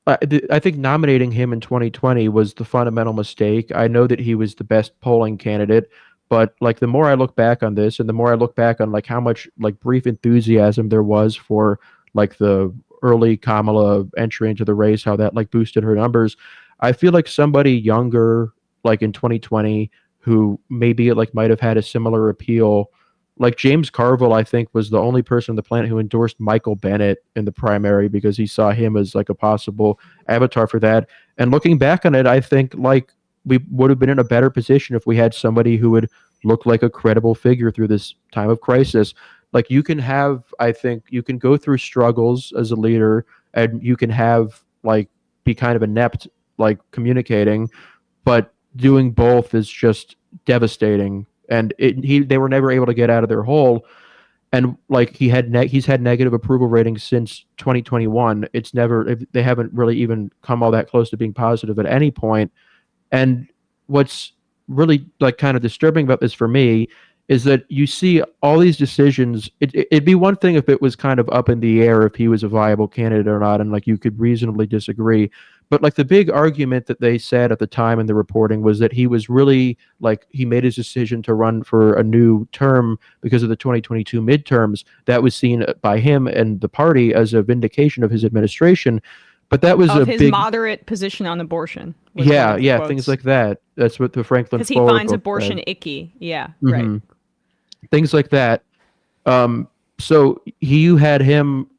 I think nominating him in 2020 was the fundamental mistake. I know that he was the best polling candidate, but the more I look back on this, and the more I look back on how much brief enthusiasm there was for the early Kamala entry into the race, how that boosted her numbers, I feel like somebody younger in 2020 who maybe might have had a similar appeal, James Carville, I think, was the only person on the planet who endorsed Michael Bennett in the primary because he saw him as a possible avatar for that. And looking back on it, I think we would have been in a better position if we had somebody who would look like a credible figure through this time of crisis. You can go through struggles as a leader, and you can have be kind of inept communicating, but doing both is just devastating. And they were never able to get out of their hole. And he's had negative approval ratings since 2021. They haven't really even come all that close to being positive at any point. And what's really kind of disturbing about this for me is that you see all these decisions. It'd be one thing if it was kind of up in the air if he was a viable candidate or not, and you could reasonably disagree. But the big argument that they said at the time in the reporting was that he was really he made his decision to run for a new term because of the 2022 midterms. That was seen by him and the party as a vindication of his administration. But that was his moderate position on abortion. Yeah, things like that. That's what the Franklin. Because he finds abortion icky. Yeah, right. Things like that. So you had him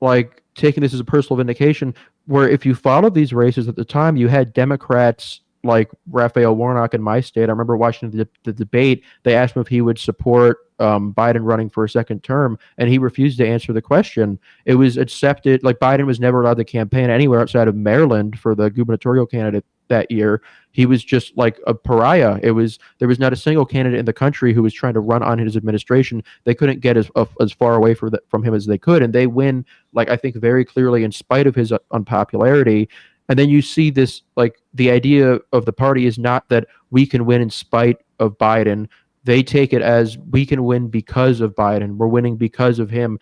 taking this as a personal vindication, where if you followed these races at the time, you had Democrats like Raphael Warnock in my state. I remember watching the debate. They asked him if he would support Biden running for a second term, and he refused to answer the question. It was accepted. Biden was never allowed to campaign anywhere outside of Maryland for the gubernatorial candidate that year. He was just like a pariah. There was not a single candidate in the country who was trying to run on his administration. They couldn't get as far away from him as they could, and they win, like, I think, very clearly in spite of his unpopularity. And then you see this, like, the idea of the party is not that we can win in spite of Biden. They take it as we can win because of Biden. We're winning because of him.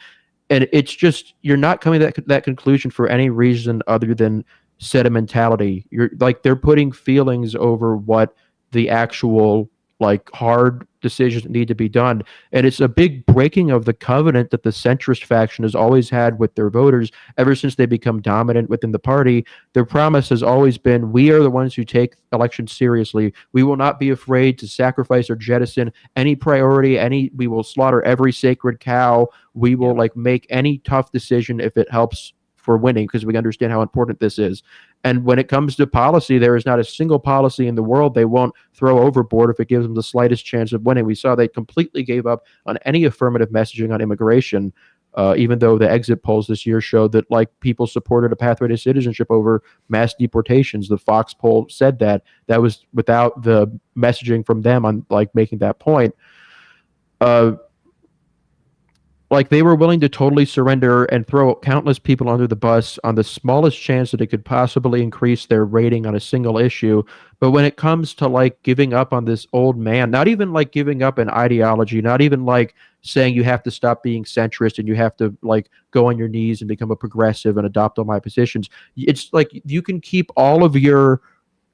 And it's just, you're not coming to that conclusion for any reason other than sentimentality. You're like, they're putting feelings over what the actual, like, hard decisions that need to be done. And it's a big breaking of the covenant that the centrist faction has always had with their voters ever since they become dominant within the party. Their promise has always been, we are the ones who take elections seriously. We will not be afraid to sacrifice or jettison any priority, we will slaughter every sacred cow. We will like make any tough decision if it helps for winning, because we understand how important this is. And when it comes to policy, there is not a single policy in the world they won't throw overboard if it gives them the slightest chance of winning. We saw they completely gave up on any affirmative messaging on immigration, even though the exit polls this year showed that, like, people supported a pathway to citizenship over mass deportations. The Fox poll said that. That was without the messaging from them on, like, making that point. Like, they were willing to totally surrender and throw countless people under the bus on the smallest chance that it could possibly increase their rating on a single issue. But when it comes to, like, giving up on this old man, not even like giving up an ideology, not even like saying you have to stop being centrist and you have to, like, go on your knees and become a progressive and adopt all my positions. It's like, you can keep all of your,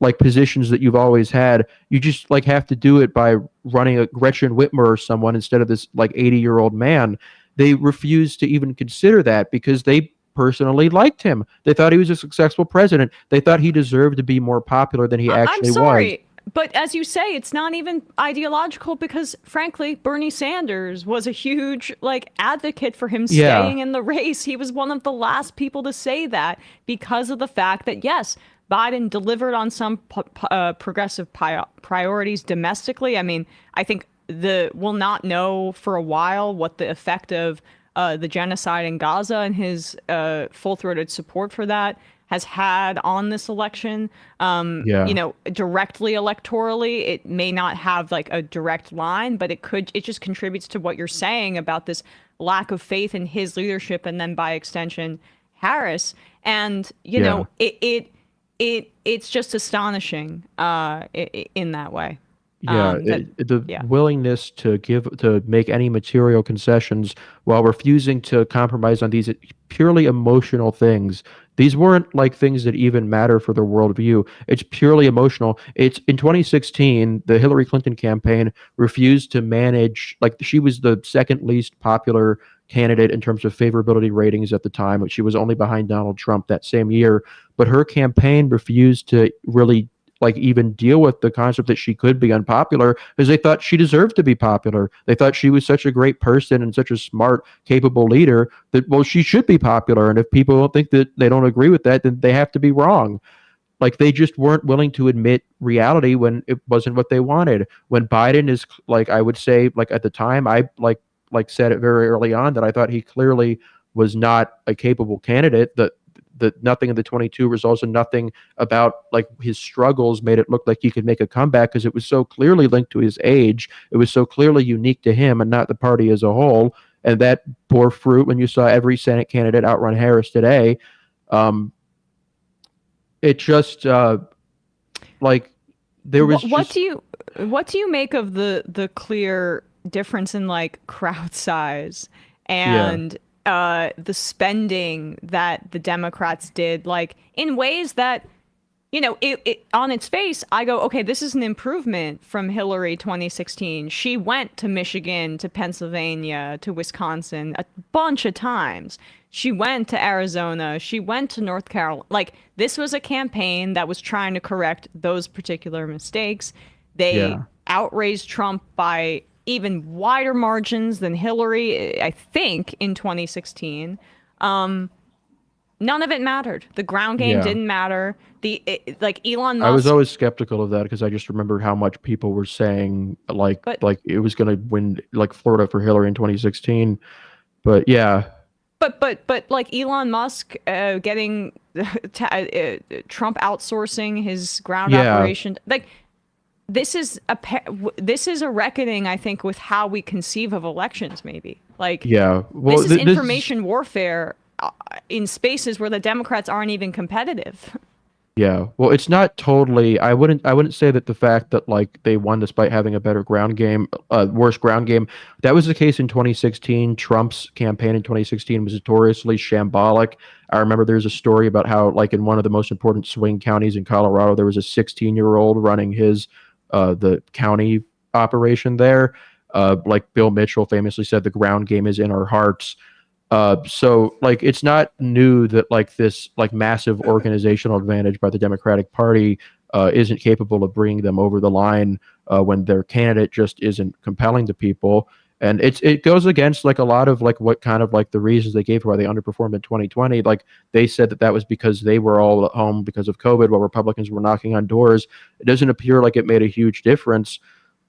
like, positions that you've always had. You just, like, have to do it by running a Gretchen Whitmer or someone instead of this, like, 80-year-old man. They refused to even consider that because they personally liked him. They thought he was a successful president. They thought he deserved to be more popular than he actually was. I'm sorry, but as you say, it's not even ideological because, frankly, Bernie Sanders was a huge, like, advocate for him staying in the race. He was one of the last people to say that because of the fact that, yes, Biden delivered on some progressive priorities domestically. I mean, I think we'll not know for a while what the effect of the genocide in Gaza and his full-throated support for that has had on this election. You know, directly electorally, it may not have like a direct line, but it just contributes to what you're saying about this lack of faith in his leadership and then by extension Harris. And you know, it's just astonishing in that way. The willingness to make any material concessions while refusing to compromise on these purely emotional things. These weren't like things that even matter for their worldview. It's purely emotional. It's in 2016, the Hillary Clinton campaign refused to manage, like, she was the second least popular candidate in terms of favorability ratings at the time. She was only behind Donald Trump that same year, but her campaign refused to really, like, even deal with the concept that she could be unpopular because they thought she deserved to be popular. They thought she was such a great person and such a smart, capable leader that, well, she should be popular. And if people don't think that, they don't agree with that, then they have to be wrong. Like, they just weren't willing to admit reality when it wasn't what they wanted. When Biden is, like, I would say, like, at the time, I like said it very early on that I thought he clearly was not a capable candidate, that nothing in the 22 results and nothing about, like, his struggles made it look like he could make a comeback because it was so clearly linked to his age. It was so clearly unique to him and not the party as a whole. And that bore fruit when you saw every Senate candidate outrun Harris today. It just like there was. What do you make of the clear difference in, like, crowd size and the spending that the Democrats did, like, in ways that, you know, it on its face, I go, okay, this is an improvement from Hillary 2016. She went to Michigan, to Pennsylvania, to Wisconsin a bunch of times. She went to Arizona. She went to North Carolina. Like, this was a campaign that was trying to correct those particular mistakes. They outraised Trump by even wider margins than Hillary, I think, in 2016. None of it mattered. The ground game didn't matter. Like, Elon Musk. I was always skeptical of that because I just remember how much people were saying, like it was going to win, like, Florida for Hillary in 2016. But yeah. But like Elon Musk getting Trump outsourcing his ground Yeah. operation. Like, this is a reckoning, I think, with how we conceive of elections. Maybe like Yeah. Well, this is information warfare in spaces where the Democrats aren't even competitive. Yeah, well, it's not totally. I wouldn't say that the fact that like they won despite having a better ground game, worse ground game. That was the case in 2016. Trump's campaign in 2016 was notoriously shambolic. I remember there's a story about how like in one of the most important swing counties in Colorado, there was a 16-year-old running his the county operation there. Like Bill Mitchell famously said, the ground game is in our hearts. So like it's not new that like this like massive organizational advantage by the Democratic Party isn't capable of bringing them over the line when their candidate just isn't compelling to people. And it goes against like a lot of like what kind of like the reasons they gave for why they underperformed in 2020. Like they said that was because they were all at home because of COVID while Republicans were knocking on doors. It doesn't appear like it made a huge difference.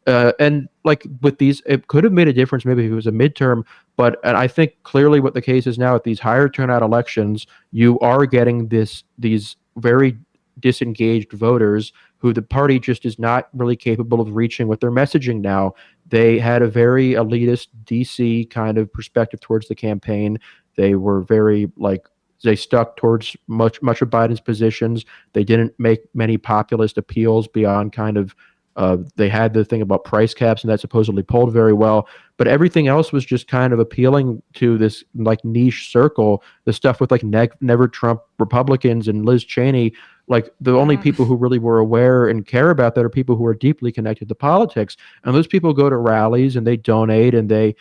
And like with these, it could have made a difference maybe if it was a midterm, and I think clearly what the case is now at these higher turnout elections, you are getting these very disengaged voters who the party just is not really capable of reaching with their messaging now. They had a very elitist DC kind of perspective towards the campaign. They were very like they stuck towards much of Biden's positions. They didn't make many populist appeals beyond kind of they had the thing about price caps, and that supposedly polled very well. But everything else was just kind of appealing to this like niche circle. The stuff with like never Trump Republicans and Liz Cheney. Like the only people who really were aware and care about that are people who are deeply connected to politics. And those people go to rallies and they donate and they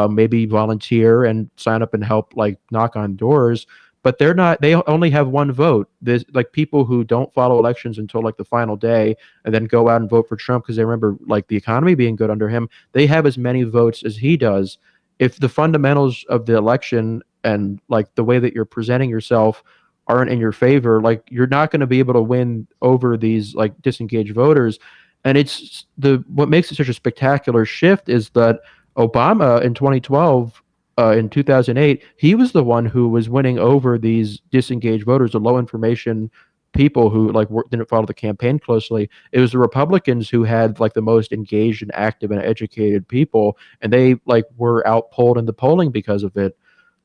maybe volunteer and sign up and help like knock on doors. But they only have one vote. There's like people who don't follow elections until like the final day and then go out and vote for Trump because they remember like the economy being good under him. They have as many votes as he does. If the fundamentals of the election and like the way that you're presenting yourself aren't in your favor, like you're not going to be able to win over these like disengaged voters. And it's what makes it such a spectacular shift is that Obama in 2012 in 2008, he was the one who was winning over these disengaged voters, the low information people who like didn't follow the campaign closely. It was the Republicans who had like the most engaged and active and educated people, and they like were outpolled in the polling because of it.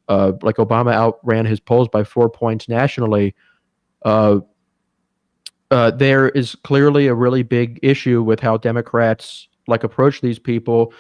Like Obama outran his polls by 4 points nationally. There is clearly a really big issue with how Democrats like approach these people.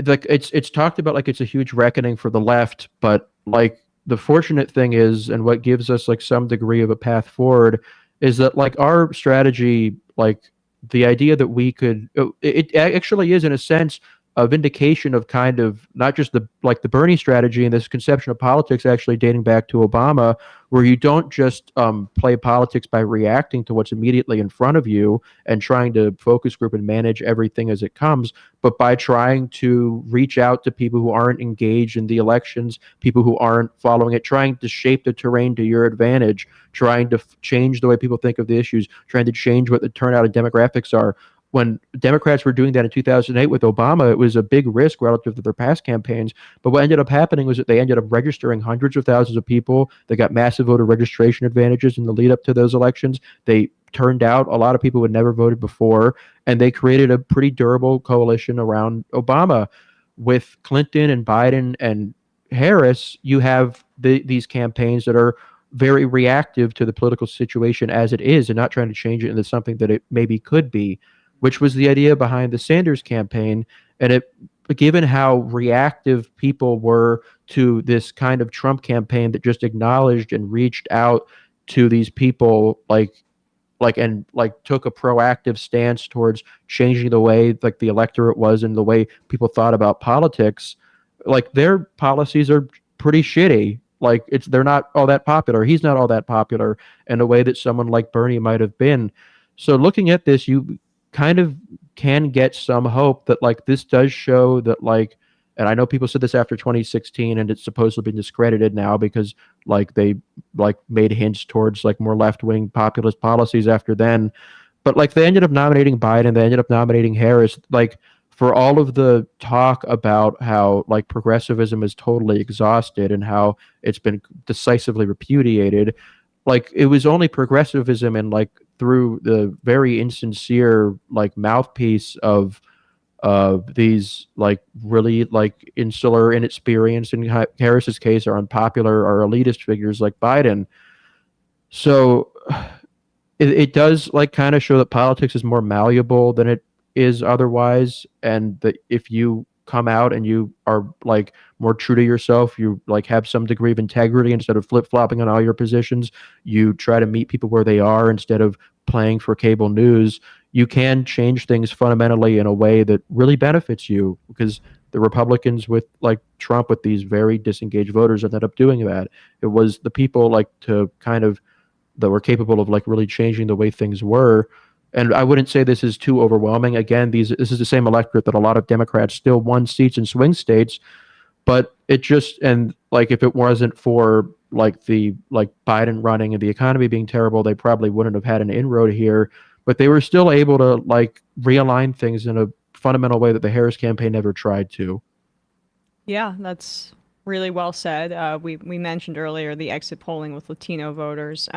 Like it's talked about like it's a huge reckoning for the left, but like the fortunate thing is, and what gives us like some degree of a path forward, is that like our strategy, like the idea that we could, it actually is in a sense a vindication of kind of not just the Bernie strategy and this conception of politics actually dating back to Obama, where you don't just play politics by reacting to what's immediately in front of you and trying to focus group and manage everything as it comes, but by trying to reach out to people who aren't engaged in the elections, people who aren't following it, trying to shape the terrain to your advantage, trying to change the way people think of the issues, trying to change what the turnout of demographics are. When Democrats were doing that in 2008 with Obama, it was a big risk relative to their past campaigns. But what ended up happening was that they ended up registering hundreds of thousands of people. They got massive voter registration advantages in the lead up to those elections. They turned out a lot of people who had never voted before, and they created a pretty durable coalition around Obama. With Clinton and Biden and Harris, you have these campaigns that are very reactive to the political situation as it is and not trying to change it into something that it maybe could be, which was the idea behind the Sanders campaign. And given how reactive people were to this kind of Trump campaign that just acknowledged and reached out to these people, and took a proactive stance towards changing the way like the electorate was and the way people thought about politics, like their policies are pretty shitty. Like they're not all that popular. He's not all that popular in a way that someone like Bernie might have been. So looking at this, you kind of can get some hope that like this does show that like, and I know people said this after 2016 and it's supposedly been discredited now because like they like made hints towards like more left-wing populist policies after then, but like they ended up nominating Biden, they ended up nominating Harris, like for all of the talk about how like progressivism is totally exhausted and how it's been decisively repudiated. like it was only progressivism and like through the very insincere like mouthpiece of these like really like insular, inexperienced, in Harris's case, are unpopular or elitist figures like Biden. So it does like kind of show that politics is more malleable than it is otherwise, and that if you come out and you are like more true to yourself, you like have some degree of integrity instead of flip-flopping on all your positions, you try to meet people where they are instead of playing for cable news, you can change things fundamentally in a way that really benefits you, because the Republicans with like Trump with these very disengaged voters ended up doing that. It was the people like to kind of that were capable of like really changing the way things were. And I wouldn't say this is too overwhelming. Again, this is the same electorate that a lot of Democrats still won seats in swing states, but it just, and like if it wasn't for like the like Biden running and the economy being terrible, they probably wouldn't have had an inroad here. But they were still able to like realign things in a fundamental way that the Harris campaign never tried to. Yeah, that's really well said. We mentioned earlier the exit polling with Latino voters.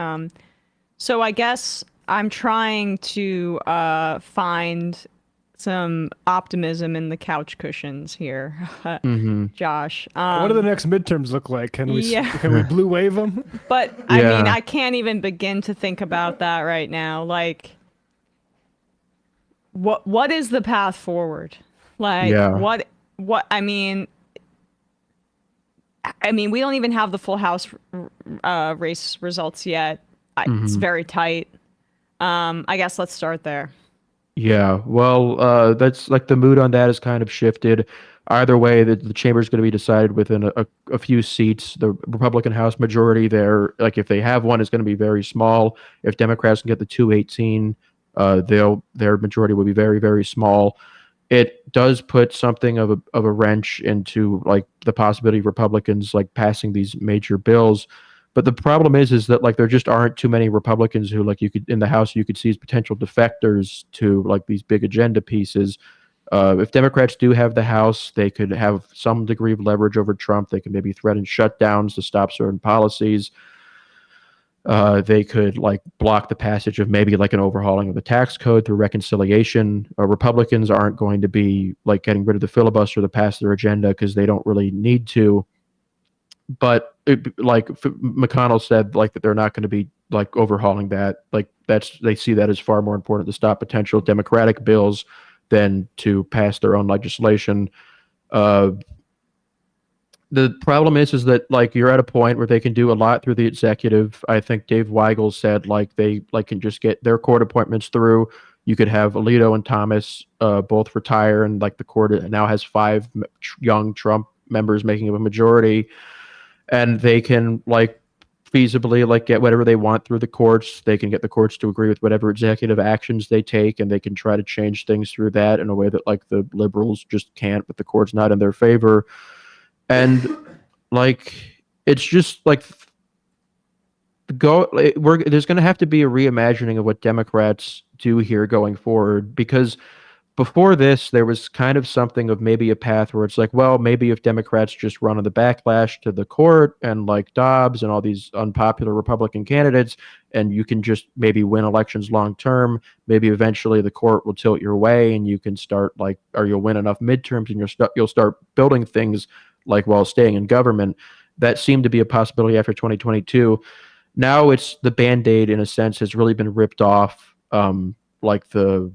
So I guess I'm trying to find some optimism in the couch cushions here, Josh. What do the next midterms look like? Can we blue wave them? But I mean, I can't even begin to think about that right now. Like, what is the path forward? Like, what I mean, we don't even have the full House race results yet. It's very tight. I guess let's start there. Yeah, well, that's like the mood on that has kind of shifted. Either way, the chamber is going to be decided within a few seats. The Republican House majority there, like if they have one, is going to be very small. If Democrats can get the 218, their majority will be very, very small. It does put something of a wrench into like the possibility of Republicans like passing these major bills. But the problem is that like there just aren't too many Republicans who like you could in the House you could see as potential defectors to like these big agenda pieces. If Democrats do have the House, they could have some degree of leverage over Trump. They could maybe threaten shutdowns to stop certain policies. They could like block the passage of maybe like an overhauling of the tax code through reconciliation. Republicans aren't going to be like getting rid of the filibuster to pass their agenda because they don't really need to. But like McConnell said, like that they're not going to be like overhauling that. Like they see that as far more important to stop potential Democratic bills than to pass their own legislation. The problem is that like you're at a point where they can do a lot through the executive. I think Dave Weigel said like they like can just get their court appointments through. You could have Alito and Thomas both retire, and like the court now has 5 young Trump members making up a majority. And they can like feasibly like get whatever they want through the courts. They can get the courts to agree with whatever executive actions they take, and they can try to change things through that in a way that like the liberals just can't, with the courts not in their favor. And like it's just like there's going to have to be a reimagining of what Democrats do here going forward, because before this, there was kind of something of maybe a path where it's like, well, maybe if Democrats just run on the backlash to the court and like Dobbs and all these unpopular Republican candidates, and you can just maybe win elections long term, maybe eventually the court will tilt your way and you can start like, or you'll win enough midterms and you'll start building things like while staying in government. That seemed to be a possibility after 2022. Now it's the Band-Aid in a sense has really been ripped off. Like the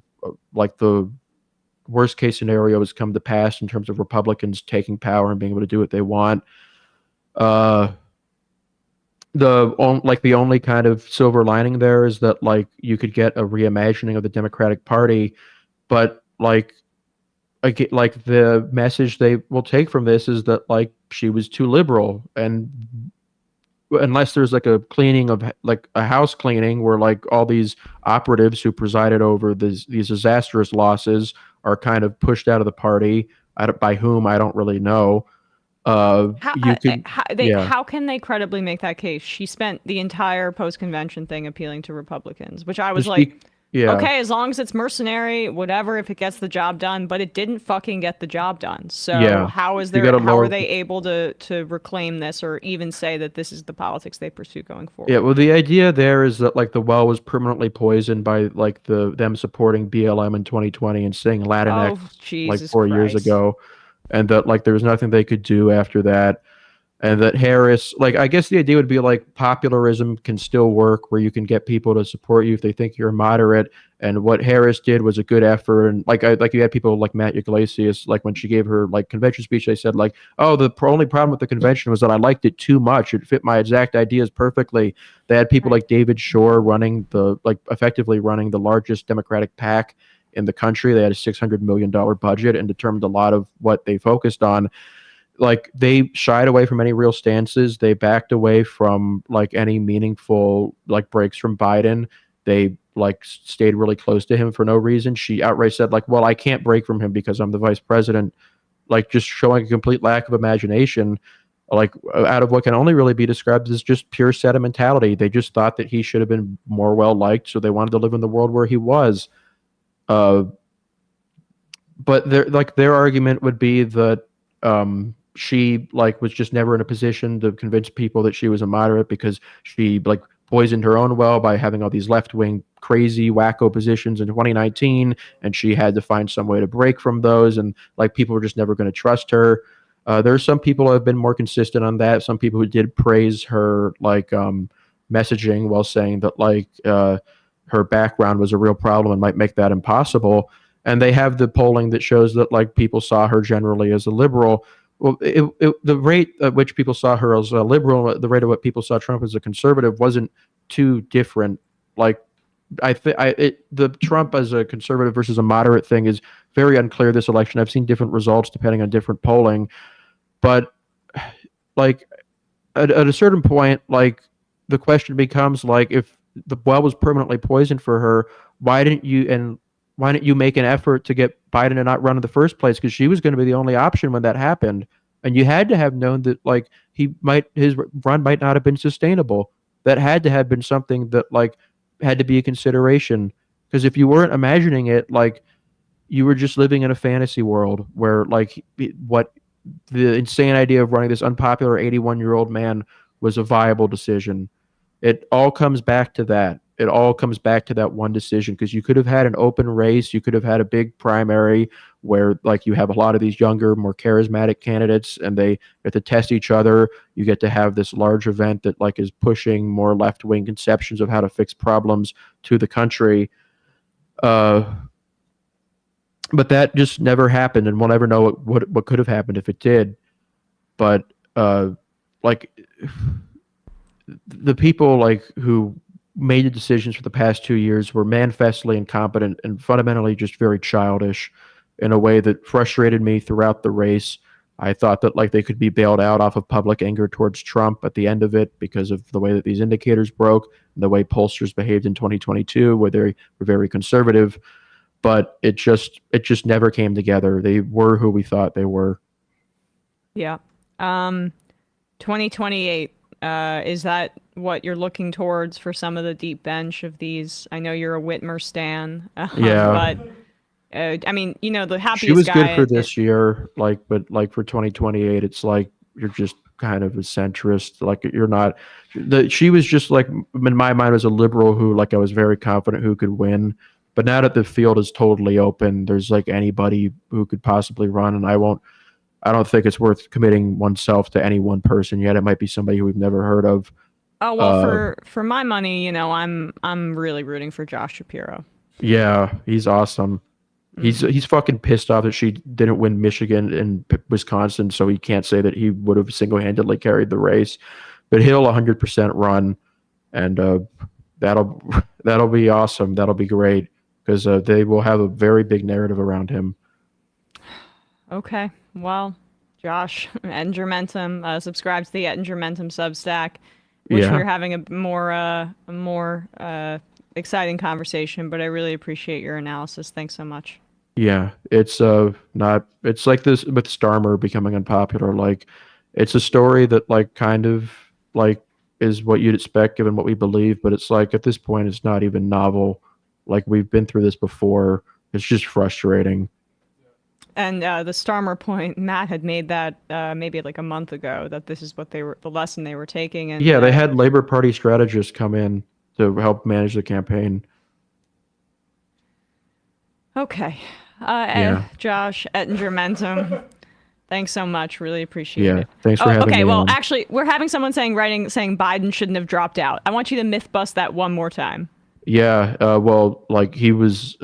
worst case scenario has come to pass in terms of Republicans taking power and being able to do what they want. The only kind of silver lining there is that like you could get a reimagining of the Democratic Party, but like the message they will take from this is that like she was too liberal, and unless there's like a cleaning of like a house cleaning where like all these operatives who presided over these disastrous losses are kind of pushed out of the party, by whom I don't really know. How can they credibly make that case? She spent the entire post-convention thing appealing to Republicans, which I was Yeah. Okay, as long as it's mercenary, whatever, if it gets the job done, but it didn't fucking get the job done. So Yeah. how is You gotta how are lower- they able to reclaim this or even say that this is the politics they pursue going forward? Yeah, well, the idea there is that like the well was permanently poisoned by like them supporting BLM in 2020 and saying Latinx Oh, like Jesus 4 years Christ. ago, and that like there was nothing they could do after that, and that Harris, like I guess the idea would be like popularism can still work where you can get people to support you if they think you're moderate, and what Harris did was a good effort, and like you had people like Matt Yglesias, like when she gave her like convention speech, they said like, oh, the only problem with the convention was that I liked it too much, it fit my exact ideas perfectly. They had people like David Shore running effectively running the largest Democratic PAC in the country. They had a $600 million budget and determined a lot of what they focused on. Like they shied away from any real stances. They backed away from like any meaningful like breaks from Biden. They like stayed really close to him for no reason. She outright said like, well, I can't break from him because I'm the vice president, like just showing a complete lack of imagination, like out of what can only really be described as just pure sentimentality. They just thought that he should have been more well liked, so they wanted to live in the world where he was. But their argument would be that she like was just never in a position to convince people that she was a moderate because she like poisoned her own well by having all these left-wing crazy wacko positions in 2019, and she had to find some way to break from those, and like people were just never going to trust her. There are some people who have been more consistent on that. Some people who did praise her like messaging while saying that like her background was a real problem and might make that impossible. And they have the polling that shows that like people saw her generally as a liberal. Well, the rate at which people saw her as a liberal, the rate at what people saw Trump as a conservative wasn't too different. Like the Trump as a conservative versus a moderate thing is very unclear this election. I've seen different results depending on different polling, but like at a certain point, like the question becomes like if the well was permanently poisoned for her, why didn't you make an effort to get Biden to not run in the first place? Because she was going to be the only option when that happened. And you had to have known that like his run might not have been sustainable. That had to have been something that like had to be a consideration. Because if you weren't imagining it, like you were just living in a fantasy world where like what the insane idea of running this unpopular 81-year-old man was a viable decision. It all comes back to that. It all comes back to that one decision, because you could have had an open race. You could have had a big primary where like you have a lot of these younger, more charismatic candidates and they get to test each other. You get to have this large event that like is pushing more left-wing conceptions of how to fix problems to the country. But that just never happened, and we'll never know what could have happened if it did. But like the people like who made the decisions for the past 2 years were manifestly incompetent and fundamentally just very childish in a way that frustrated me throughout the race. I thought that like they could be bailed out off of public anger towards Trump at the end of it because of the way that these indicators broke and the way pollsters behaved in 2022, where they were very conservative. But it just never came together. They were who we thought they were. Yeah. 2028. Is that what you're looking towards for some of the deep bench of these? I know you're a Whitmer stan. Yeah. But I mean, you know, the happiest She was guy good for this year, like, but like for 2028, it's like you're just kind of a centrist. Like you're not. She was just like in my mind was a liberal who like I was very confident who could win. But now that the field is totally open, there's like anybody who could possibly run, and I don't think it's worth committing oneself to any one person yet. It might be somebody who we've never heard of. Oh well, for my money, you know, I'm really rooting for Josh Shapiro. Yeah, he's awesome. He's fucking pissed off that she didn't win Michigan and Wisconsin, so he can't say that he would have single-handedly carried the race. But he'll 100% run, and that'll be awesome. That'll be great because they will have a very big narrative around him. Okay, well, Josh, Ettingermentum, subscribe to the Ettingermentum Substack. Wish we were having a more exciting conversation, but I really appreciate your analysis. Thanks so much. Yeah, it's it's like this with Starmer becoming unpopular. Like, it's a story that like kind of like is what you'd expect given what we believe, but it's like at this point it's not even novel. Like, we've been through this before. It's just frustrating. And the Starmer point, Matt had made that maybe like a month ago, that this is what the lesson they were taking. And Yeah, they had Labor Party strategists come in to help manage the campaign. Okay. Yeah. Josh, Ettingermentum, thanks so much. Really appreciate it. Thanks for having me Okay, well, on. actually, we're having someone saying Biden shouldn't have dropped out. I want you to myth bust that one more time. Yeah, well, like, he was,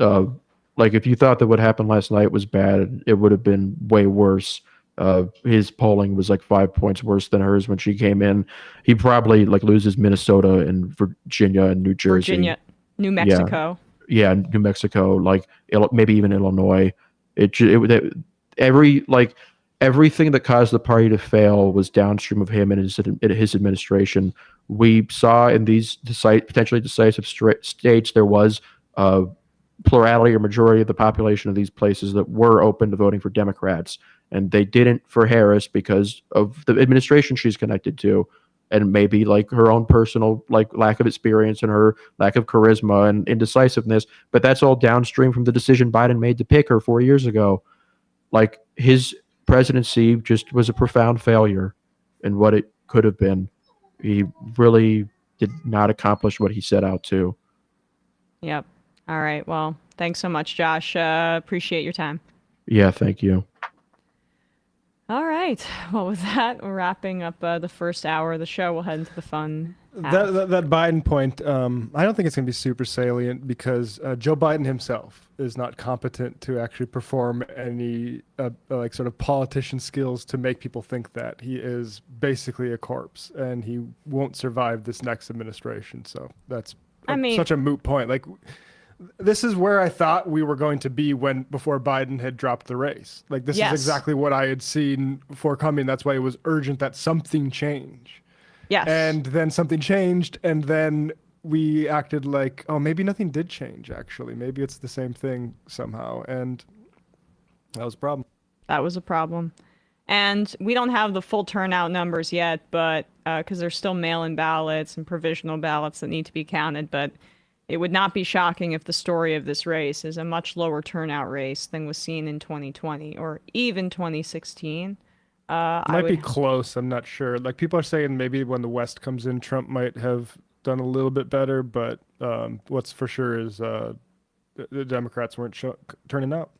like, if you thought that what happened last night was bad, it would have been way worse. His polling was like 5 points worse than hers when she came in. He probably like loses Minnesota and Virginia and New Jersey. Virginia, New Mexico. Yeah, New Mexico, like maybe even Illinois. Everything that caused the party to fail was downstream of him and his administration. We saw in these potentially decisive states there was plurality or majority of the population of these places that were open to voting for Democrats, and they didn't for Harris because of the administration she's connected to, and maybe like her own personal like lack of experience and her lack of charisma and indecisiveness. But that's all downstream from the decision Biden made to pick her 4 years ago. Like, his presidency just was a profound failure in what it could have been. He really did not accomplish what he set out to. Yep. All right. Well, thanks so much, Josh. Appreciate your time. Yeah, thank you. All right. Well, with that, we're wrapping up the first hour of the show. We'll head into the fun. That Biden point, I don't think it's going to be super salient because Joe Biden himself is not competent to actually perform any like sort of politician skills to make people think that he is basically a corpse and he won't survive this next administration. So that's such a moot point. Like, this is where I thought we were going to be before Biden had dropped the race. Like, this is exactly what I had seen before coming. That's why it was urgent that something change. Yes. And then something changed, and then we acted like, oh, maybe nothing did change, actually. Maybe it's the same thing somehow. And that was a problem. That was a problem. And we don't have the full turnout numbers yet, but because there's still mail-in ballots and provisional ballots that need to be counted. But it would not be shocking if the story of this race is a much lower turnout race than was seen in 2020 or even 2016. Might be close. I'm not sure. Like, people are saying maybe when the West comes in, Trump might have done a little bit better. But what's for sure is the Democrats weren't turning out.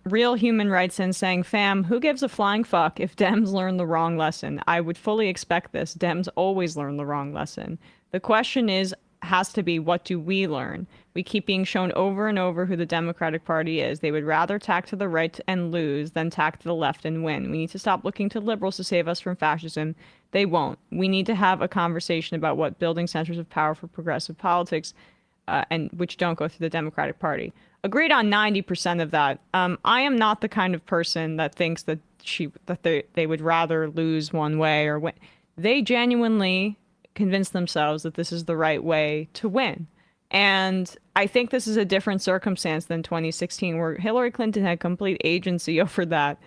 Real Human Rights in saying, fam, who gives a flying fuck if Dems learn the wrong lesson? I would fully expect this. Dems always learn the wrong lesson. The question has to be, what do we learn? We keep being shown over and over who the Democratic Party is. They would rather tack to the right and lose than tack to the left and win. We need to stop looking to liberals to save us from fascism. They won't. We need to have a conversation about what building centers of power for progressive politics, and which don't go through the Democratic Party. Agreed on 90% of that. I am not the kind of person that thinks that they would rather lose one way or win. They genuinely convince themselves that this is the right way to win. And I think this is a different circumstance than 2016, where Hillary Clinton had complete agency over that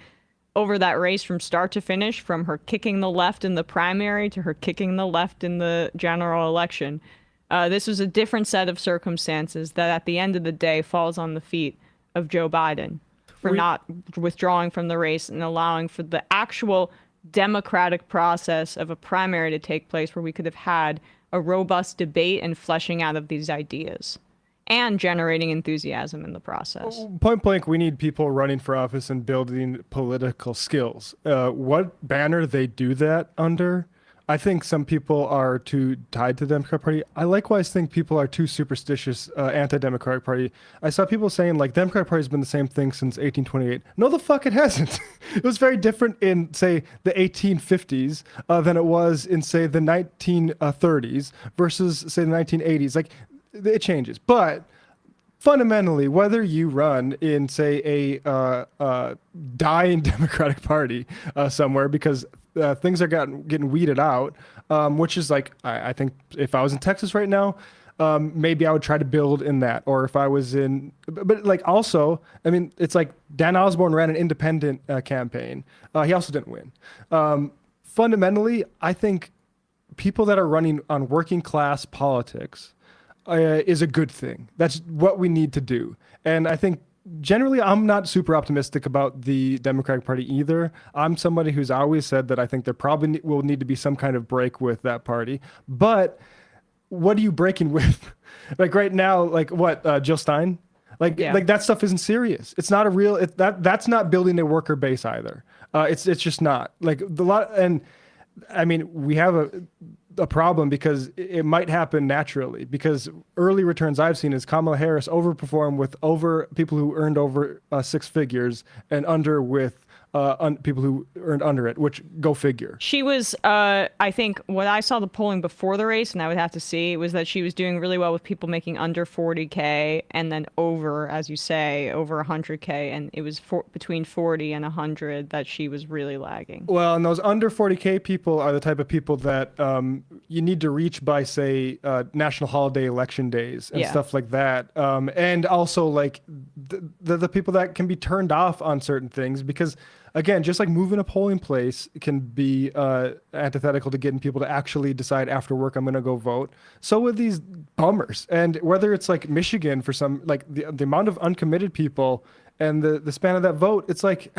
race from start to finish, from her kicking the left in the primary to her kicking the left in the general election. This was a different set of circumstances that at the end of the day falls on the feet of Joe Biden for not withdrawing from the race and allowing for the actual democratic process of a primary to take place, where we could have had a robust debate and fleshing out of these ideas and generating enthusiasm in the process. Point blank, we need people running for office and building political skills. What banner they do that under, I think some people are too tied to the Democratic Party. I likewise think people are too superstitious, anti-Democratic Party. I saw people saying, like, Democratic Party has been the same thing since 1828. No, the fuck it hasn't. It was very different in, say, the 1850s than it was in, say, the 1930s versus, say, the 1980s. Like, it changes. But fundamentally, whether you run in, say, a dying Democratic Party somewhere because things are getting weeded out, which is like, I think if I was in Texas right now, maybe I would try to build in that. Or if I was in, but like also, I mean, it's like Dan Osborne ran an independent campaign. He also didn't win. Fundamentally, I think people that are running on working class politics is a good thing. That's what we need to do. And I think generally I'm not super optimistic about the Democratic Party either. I'm somebody who's always said that I think there probably will need to be some kind of break with that party. But what are you breaking with? Like right now, like what, Jill Stein? Like that stuff isn't serious. It's not a real, that's not building a worker base either. It's just not. Like and I mean, we have a problem because it might happen naturally, because early returns I've seen is Kamala Harris overperform with people who earned over 6 figures and under with people who earned under it, which go figure. She was, I think, what I saw the polling before the race, and I would have to see, was that she was doing really well with people making under 40K and then over, as you say, over 100K, and it was between 40 and 100 that she was really lagging. Well, and those under 40K people are the type of people that you need to reach by, say, national holiday election days and stuff like that. And also, like, the people that can be turned off on certain things because, again, just like moving a polling place can be antithetical to getting people to actually decide after work, I'm going to go vote. So with these bummers, and whether it's like Michigan for some, like the amount of uncommitted people and the span of that vote, it's like,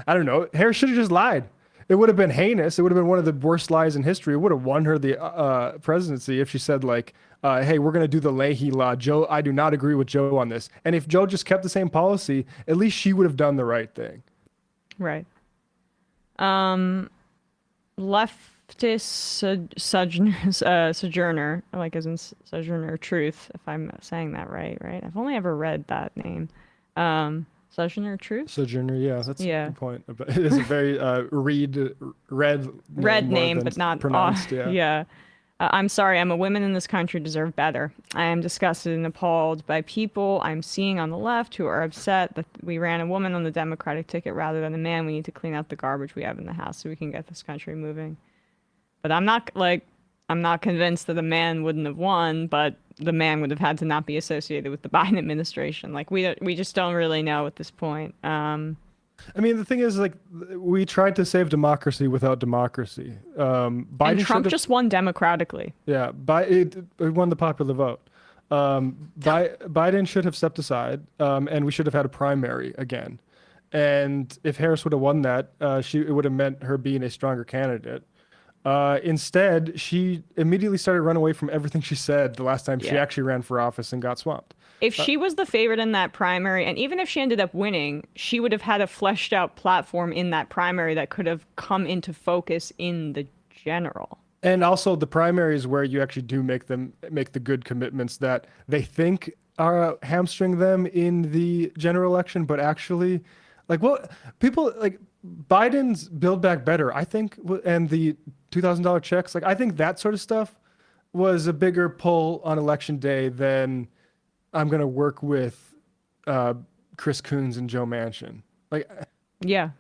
I don't know, Harris should have just lied. It would have been heinous. It would have been one of the worst lies in history. It would have won her the presidency if she said like, hey, we're going to do the Leahy law. Joe, I do not agree with Joe on this. And if Joe just kept the same policy, at least she would have done the right thing. Right. Leftist Sojourner, like as in Sojourner Truth, if I'm saying that right? I've only ever read that name. Sojourner Truth? Sojourner, yeah, that's a good point. It is a very red name, but not pronounced. Yeah. I'm sorry, I'm a woman in this country deserve better. I am disgusted and appalled by people I'm seeing on the left who are upset that we ran a woman on the Democratic ticket rather than a man. We need to clean out the garbage we have in the house so we can get this country moving. But I'm not convinced that a man wouldn't have won, but the man would have had to not be associated with the Biden administration. Like we just don't really know at this point. I mean, the thing is, like, we tried to save democracy without democracy. Biden and Trump just won democratically. Yeah, it won the popular vote. Biden should have stepped aside, and we should have had a primary again. And if Harris would have won that, it would have meant her being a stronger candidate. Instead, she immediately started running away from everything she said the last time she actually ran for office and got swamped. If she was the favorite in that primary, and even if she ended up winning, she would have had a fleshed out platform in that primary that could have come into focus in the general. And also the primaries where you actually do make the good commitments that they think are hamstring them in the general election, but actually, like, what people like Biden's Build Back Better, I think, and the $2,000 checks, like, I think that sort of stuff was a bigger pull on election day than I'm going to work with Chris Coons and Joe Manchin. Like, yeah.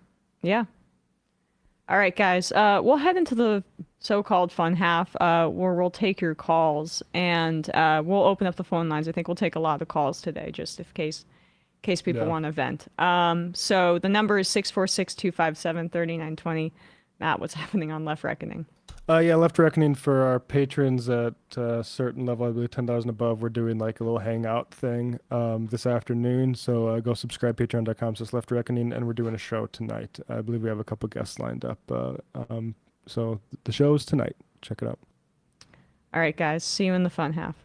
All right, guys, we'll head into the so-called fun half where we'll take your calls, and we'll open up the phone lines. I think we'll take a lot of calls today, just in case people want to vent. So the number is 646-257-3920. Matt, what's happening on Left Reckoning? Left Reckoning for our patrons at a certain level, I believe 10,000 and above, we're doing like a little hangout thing this afternoon. So go subscribe, patreon.com/Left Reckoning, and we're doing a show tonight. I believe we have a couple guests lined up. So the show's tonight. Check it out. All right, guys. See you in the fun half.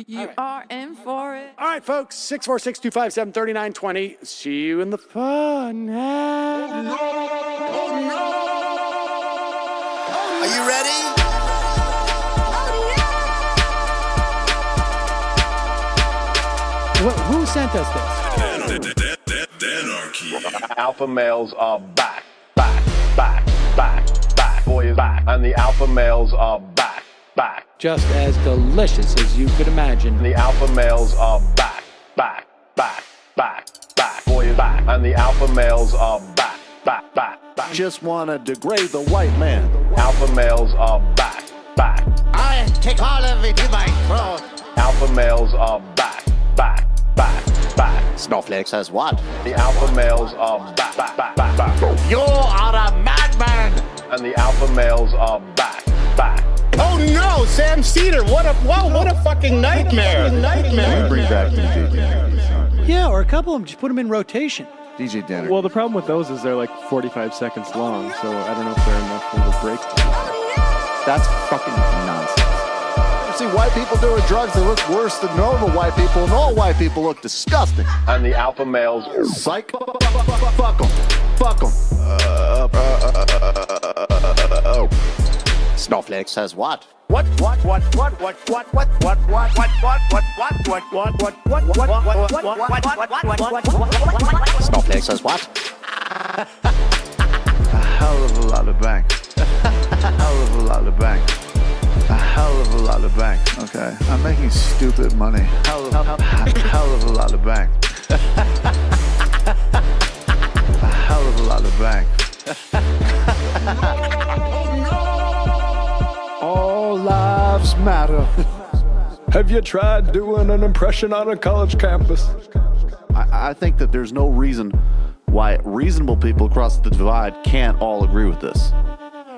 You are in for it. All right, folks. 646-257-3920. See you in the fun half. Oh, no. Are you ready? Who sent us this? Anarchy. Alpha males are back. Boy is back. And the alpha males are back. Just as delicious as you could imagine. The alpha males are back. Boy is back. And the alpha males are back. Just wanna degrade the white man. Alpha males are back. I take all of it in my throat. Alpha males are back. Snowflake says what? The alpha males are back. You are a madman. And the alpha males are back. Oh no, Sam Seder, what a fucking nightmare. Bring back DJ Danner. Yeah, or a couple of them. Just put them in rotation. DJ Danner. Well, the problem with those is they're like 45 seconds long, so I don't know if they're enough of a break. That's fucking nonsense. You see white people doing drugs that look worse than normal white people, and all white people look disgusting. And the alpha males. Psych. Fuck them. Fuck them. Snowflake says what? Snowflake says what? A hell of a lot of bank. A hell of a lot of bank. A hell of a lot of bank. Okay, I'm making stupid money. Hell of a lot of bank. A hell of a lot of bank. All lives matter. Have you tried doing an impression on a college campus? I think that there's no reason why reasonable people across the divide can't all agree with this.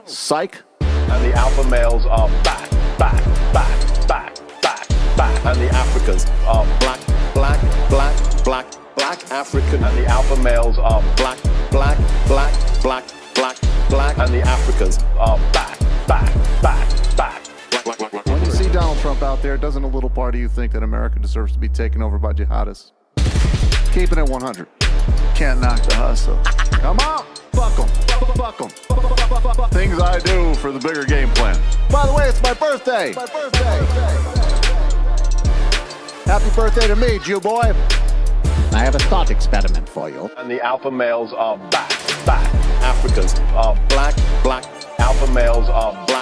Psych. And the alpha males are back. And the Africans are black African. And the alpha males are black. And the Africans are back. When you see Donald Trump out there, doesn't a little part of you think that America deserves to be taken over by jihadists? Keeping it 100. Can't knock the hustle. Come on, fuck them. Things I do for the bigger game plan. By the way, it's my birthday. Happy birthday to me, Jew boy. I have a thought experiment for you. And the alpha males are back. Africans are black. Alpha males are black.